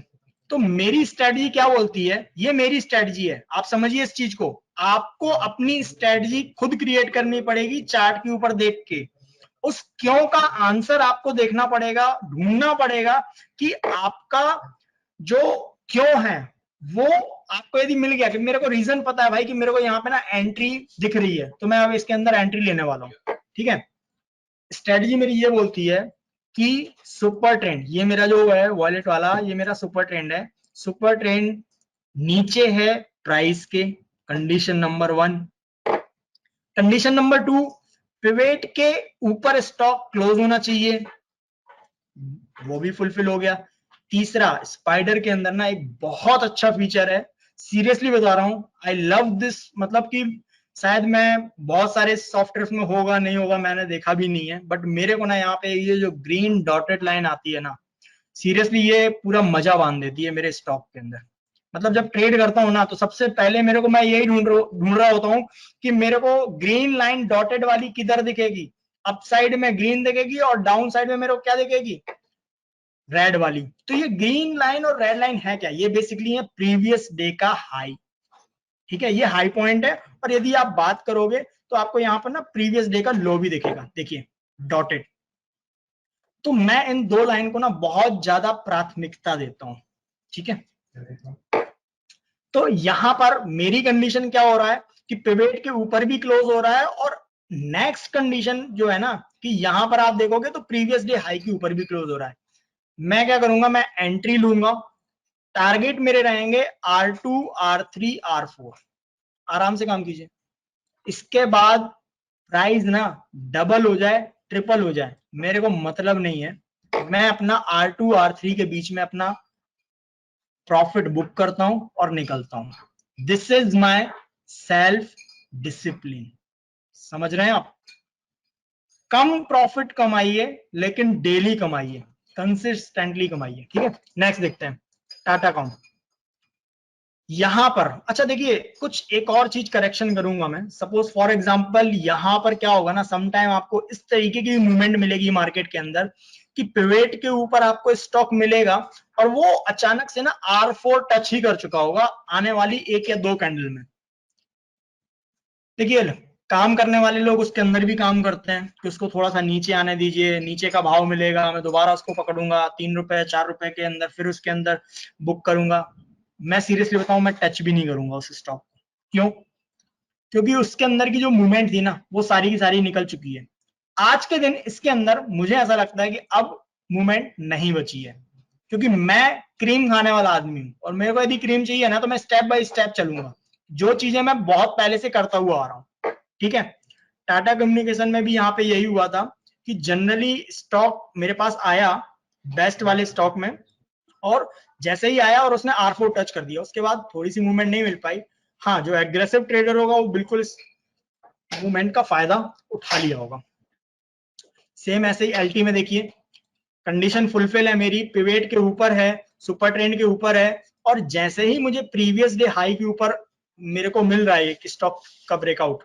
तो मेरी स्ट्रेटजी क्या बोलती है, ये मेरी स्ट्रेटजी है, आप समझिए इस चीज को। आपको अपनी स्ट्रेटजी खुद क्रिएट करनी पड़ेगी चार्ट के ऊपर देख के। उस क्यों का आंसर आपको देखना पड़ेगा, ढूंढना पड़ेगा कि आपका जो क्यों है वो आपको यदि मिल गया कि मेरे को रीजन पता है भाई कि मेरे को यहाँ पे ना एंट्री दिख रही है, तो मैं अब इसके अंदर एंट्री लेने वाला हूँ। ठीक है, स्ट्रेटजी मेरी ये बोलती है कि सुपर ट्रेंड, ये मेरा जो है वॉलेट वाला, ये मेरा सुपर ट्रेंड है। सुपर ट्रेंड नीचे है प्राइस के, condition number 1। Condition number 2, pivot के ऊपर स्टॉक क्लोज होना चाहिए, वो भी फुलफिल हो गया। तीसरा, स्पाइडर के अंदर ना एक बहुत अच्छा फीचर है, सीरियसली बता रहा हूं, आई लव दिस। मतलब कि शायद मैं बहुत सारे सॉफ्टवेयर में होगा नहीं होगा, मैंने देखा भी नहीं है, बट मेरे को ना यहाँ पे ये जो ग्रीन डॉटेड लाइन आती है ना, सीरियसली ये पूरा मजा बांध देती है मेरे स्टॉक के अंदर। मतलब जब ट्रेड करता हूँ ना तो सबसे पहले मेरे को, मैं यही ढूंढ रहा होता हूँ कि मेरे को ग्रीन लाइन डॉटेड वाली किधर दिखेगी। अप साइड में ग्रीन दिखेगी और डाउन साइड में मेरे को क्या दिखेगी, रेड वाली। तो ये ग्रीन लाइन और रेड लाइन है क्या, ये बेसिकली है प्रीवियस डे का हाई। ठीक है, ये हाई पॉइंट है, और यदि आप बात करोगे तो आपको यहाँ पर ना प्रीवियस डे का लो भी दिखेगा, देखिए डॉटेड। तो मैं इन दो लाइन को ना बहुत ज्यादा प्राथमिकता देता हूं। ठीक है, तो यहां पर मेरी कंडीशन क्या हो रहा है कि पिवट के ऊपर भी क्लोज हो रहा है, और नेक्स्ट कंडीशन जो है ना कि यहां पर आप देखोगे तो प्रीवियस डे हाई के ऊपर भी क्लोज हो रहा है। मैं क्या करूंगा, मैं एंट्री लूंगा, टारगेट मेरे रहेंगे R2 R3 R4, आराम से काम कीजिए। इसके बाद प्राइस ना डबल हो जाए ट्रिपल हो जाए मेरे को मतलब नहीं है, मैं अपना R2 R3 के बीच में अपना प्रॉफिट बुक करता हूं और निकलता हूं। This is my self discipline. समझ रहे हैं आप? कम प्रॉफिट कमाइए लेकिन डेली कमाइए, कंसिस्टेंटली कमाइए। ठीक है, नेक्स्ट देखते हैं टाटा कॉम। यहां पर अच्छा देखिए, कुछ एक और चीज करेक्शन करूंगा मैं। सपोज फॉर एग्जांपल यहां पर क्या होगा ना, समटाइम आपको इस तरीके की मूवमेंट मिलेगी मार्केट के अंदर कि पिवट के ऊपर आपको स्टॉक मिलेगा और वो अचानक से ना R4 टच ही कर चुका होगा आने वाली 1 या 2 कैंडल में। देखिए, काम करने वाले लोग उसके अंदर भी काम करते हैं कि उसको थोड़ा सा नीचे आने दीजिए, नीचे का भाव मिलेगा, मैं दोबारा उसको पकड़ूंगा 3 रुपए 4 रुपए के अंदर, फिर उसके अंदर बुक करूंगा। मैं सीरियसली बताऊं, मैं टच भी नहीं करूंगा उस स्टॉक को। क्यों? क्योंकि उसके अंदर की जो मूवमेंट थी ना वो सारी की सारी निकल चुकी है। आज के दिन इसके अंदर मुझे ऐसा लगता है कि अब मूवमेंट नहीं बची है, क्योंकि मैं क्रीम खाने वाला आदमी हूं, और मेरे को यदि क्रीम चाहिए ना तो मैं स्टेप बाय स्टेप चलूंगा, जो चीजें मैं बहुत पहले से करता हुआ आ रहा हूं। ठीक है, टाटा कम्युनिकेशन में भी यहाँ पे यही हुआ था कि जनरली स्टॉक मेरे पास आया बेस्ट वाले स्टॉक में, और जैसे ही आया और उसने R4 टच कर दिया, उसके बाद थोड़ी सी मूवमेंट नहीं मिल पाई। हाँ, जो एग्रेसिव ट्रेडर होगा वो बिल्कुल इस मूवमेंट का फायदा उठा लिया होगा। सेम ऐसे ही LT में देखिए, कंडीशन फुलफिल है मेरी, पिवट के ऊपर है, सुपर ट्रेंड के ऊपर है, और जैसे ही मुझे प्रीवियस डे हाई के ऊपर मेरे को मिल रहा है कि स्टॉक का ब्रेकआउट,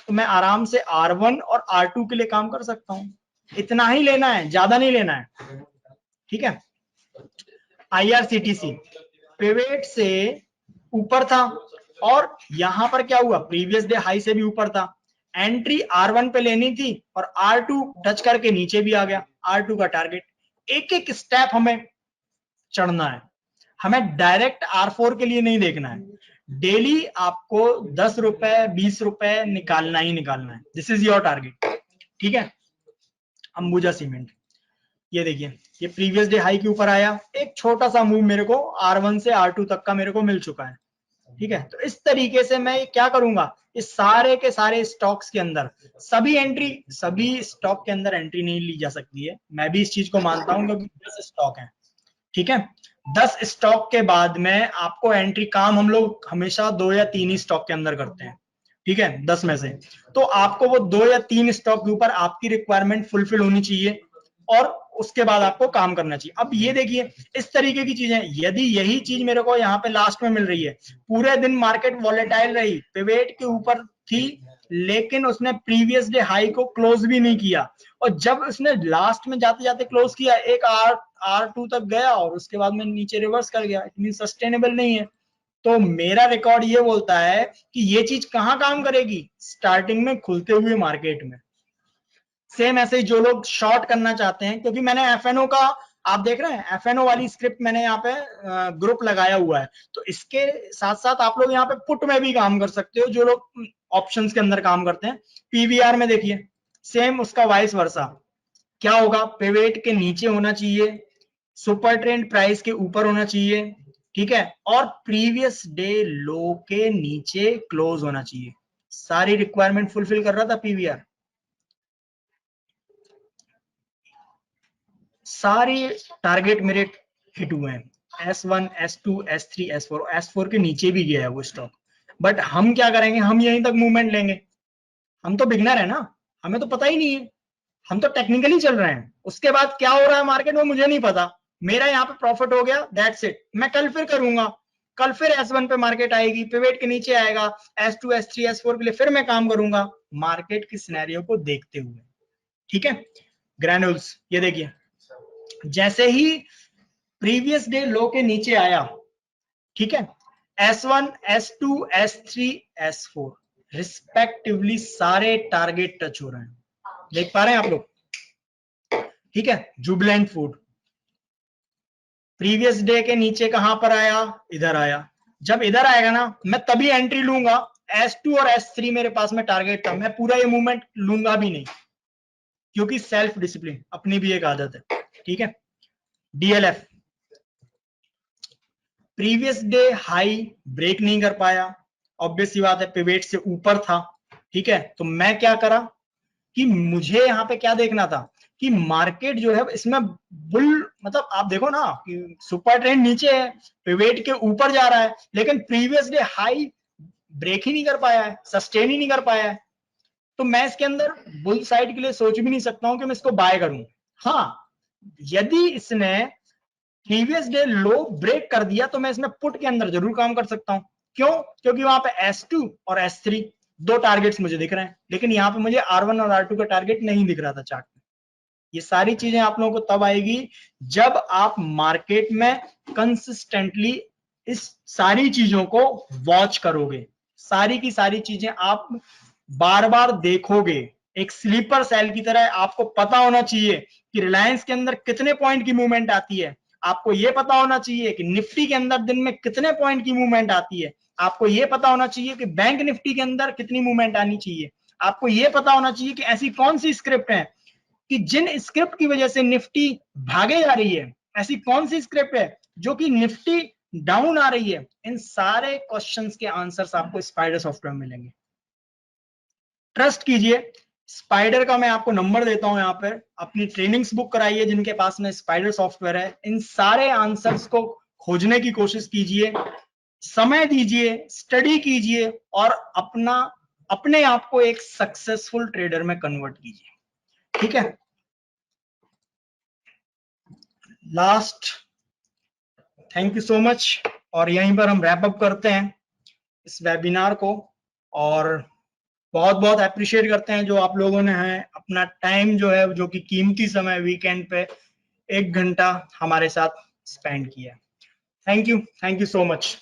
तो मैं आराम से R1 और R2 के लिए काम कर सकता हूं। इतना ही लेना है, ज्यादा नहीं लेना है, ठीक है। IRCTC पिवेट से ऊपर था और यहां पर क्या हुआ, प्रीवियस डे हाई से भी ऊपर था। एंट्री R1 पे लेनी थी और R2 टच करके नीचे भी आ गया। R2 का टारगेट, एक एक स्टेप हमें चढ़ना है, हमें डायरेक्ट R4 के लिए नहीं देखना है। डेली आपको 10 रुपए 20 रुपए निकालना ही निकालना है। दिस इज योर टारगेट, ठीक है। अंबुजा सीमेंट, ये देखिए, ये प्रीवियस डे हाई के ऊपर आया, एक छोटा सा मूव मेरे को R1 से R2 तक का मेरे को मिल चुका है, ठीक है। तो इस तरीके से मैं क्या करूंगा, इस सारे के सारे स्टॉक्स के अंदर सभी स्टॉक के अंदर एंट्री नहीं ली जा सकती है। मैं भी इस चीज को मानता हूं, क्योंकि 10 स्टॉक है, ठीक है। 10 स्टॉक के बाद में आपको एंट्री, काम हम लोग हमेशा 2 या 3 ही स्टॉक के अंदर करते हैं, ठीक है, 10 में से। तो आपको वो 2 या 3 स्टॉक के ऊपर आपकी रिक्वायरमेंट फुलफिल होनी चाहिए और उसके बाद आपको काम करना चाहिए। अब ये देखिए, इस तरीके की चीजें, यदि यही चीज मेरे को यहाँ पे लास्ट में मिल रही है, पूरे दिन मार्केट वॉलेटाइल रही, पिवेट के ऊपर थी, लेकिन उसने प्रीवियस डे हाई को क्लोज भी नहीं किया, और जब उसने लास्ट में जाते जाते क्लोज किया, एक R2 तक गया और उसके बाद में नीचे रिवर्स कर गया, इट मीन सस्टेनेबल नहीं है। तो मेरा रिकॉर्ड ये बोलता है कि ये चीज कहां काम करेगी, स्टार्टिंग में खुलते हुए मार्केट में। सेम ऐसे ही जो लोग शॉर्ट करना चाहते हैं, क्योंकि मैंने FNO का, आप देख रहे हैं FNO वाली स्क्रिप्ट मैंने यहाँ पे ग्रुप लगाया हुआ है, तो इसके साथ साथ आप लोग यहाँ पे पुट में भी काम कर सकते हो, जो लोग ऑप्शंस के अंदर काम करते हैं। PVR में देखिए सेम उसका वाइस वर्सा क्या होगा, पिवेट के नीचे होना चाहिए, सुपर ट्रेंड प्राइस के ऊपर होना चाहिए, ठीक है, और प्रीवियस डे लो के नीचे क्लोज होना चाहिए। सारी रिक्वायरमेंट फुलफिल कर रहा था PVR, सारे टारगेट मेरे हिट हुए हैं। S1 S2 S3 S4 के नीचे भी गया है वो स्टॉक। बट हम क्या करेंगे, हम यहीं तक मूवमेंट लेंगे, हम तो बिगनर है ना, हमें तो पता ही नहीं है, हम तो टेक्निकली चल रहे हैं। उसके बाद क्या हो रहा है मार्केट में मुझे नहीं पता, मेरा यहाँ पे प्रॉफिट हो गया, दैट्स इट। मैं कल फिर करूंगा, कल फिर S1 पे मार्केट आएगी, पिवेट के नीचे आएगा, S2 S3 S4 के लिए फिर मैं काम करूंगा, मार्केट की सिनेरियो को देखते हुए, ठीक है। ग्रैनुल्स, ये देखिए, जैसे ही प्रीवियस डे लो के नीचे आया, ठीक है, S1 S2 S3 S4 respectively सारे टारगेट टच हो रहे हैं, देख पा रहे हैं आप लोग, ठीक है। जुबिलेंट फूड प्रीवियस डे के नीचे कहां पर आया, इधर आया, जब इधर आएगा ना मैं तभी एंट्री लूंगा। S2 और S3 मेरे पास में टारगेट था, मैं पूरा ये मूवमेंट लूंगा भी नहीं, क्योंकि सेल्फ डिसिप्लिन अपनी भी एक आदत है, ठीक है। DLF previous day high break नहीं कर पाया, ऑब्वियस सी बात है, पिवेट से ऊपर था, ठीक है। तो मैं क्या करा कि मुझे यहाँ पे क्या देखना था कि मार्केट जो है इसमें बुल, मतलब आप देखो ना कि सुपर ट्रेंड नीचे है, पिवेट के ऊपर जा रहा है, लेकिन प्रीवियस डे हाई ब्रेक ही नहीं कर पाया है, सस्टेन ही नहीं कर पाया है। तो मैं इसके अंदर बुल साइड के लिए सोच भी नहीं सकता हूं कि मैं इसको बाय करूं। हाँ, यदि इसने प्रीवियस डे लो ब्रेक कर दिया तो मैं इसमें पुट के अंदर जरूर काम कर सकता हूं। क्यों, क्योंकि वहां पे S2 और S3 दो टारगेट्स मुझे दिख रहे हैं, लेकिन यहाँ पे मुझे R1 और R2 का टारगेट नहीं दिख रहा था चार्ट में। ये सारी चीजें आप लोगों को तब आएगी जब आप मार्केट में कंसिस्टेंटली इस सारी चीजों को वॉच करोगे, सारी की सारी चीजें आप बार बार देखोगे। एक स्लीपर सेल की तरह आपको पता होना चाहिए कि रिलायंस के अंदर कितने पॉइंट की मूवमेंट आती है, आपको यह पता होना चाहिए कि निफ्टी के अंदर दिन में कितने पॉइंट की मूवमेंट आती है, आपको यह पता होना चाहिए कि बैंक निफ्टी के अंदर कितनी मूवमेंट आनी चाहिए, आपको यह पता होना चाहिए कि ऐसी कौन सी स्क्रिप्ट है कि जिन स्क्रिप्ट की वजह से निफ्टी भागे जा रही है, ऐसी कौन सी स्क्रिप्ट है जो कि निफ्टी डाउन आ रही है। इन सारे क्वेश्चंस के आंसर्स आपको स्पाइडर सॉफ्टवेयर में मिलेंगे, ट्रस्ट कीजिए। स्पाइडर का मैं आपको नंबर देता हूं, यहाँ पर अपनी ट्रेनिंग्स बुक कराइए जिनके पास में स्पाइडर सॉफ्टवेयर है, इन सारे आंसर्स को खोजने की कोशिश कीजिए, समय दीजिए, स्टडी कीजिए और अपने आप को एक सक्सेसफुल ट्रेडर में कन्वर्ट कीजिए, ठीक है। Last, thank you so much और यहीं पर हम रैप अप करते हैं इस वेबिनार को, और बहुत बहुत अप्रिशिएट करते हैं जो आप लोगों ने है अपना टाइम जो है, जो कि कीमती समय वीकेंड पे 1 घंटा हमारे साथ स्पेंड किया। Thank you so much.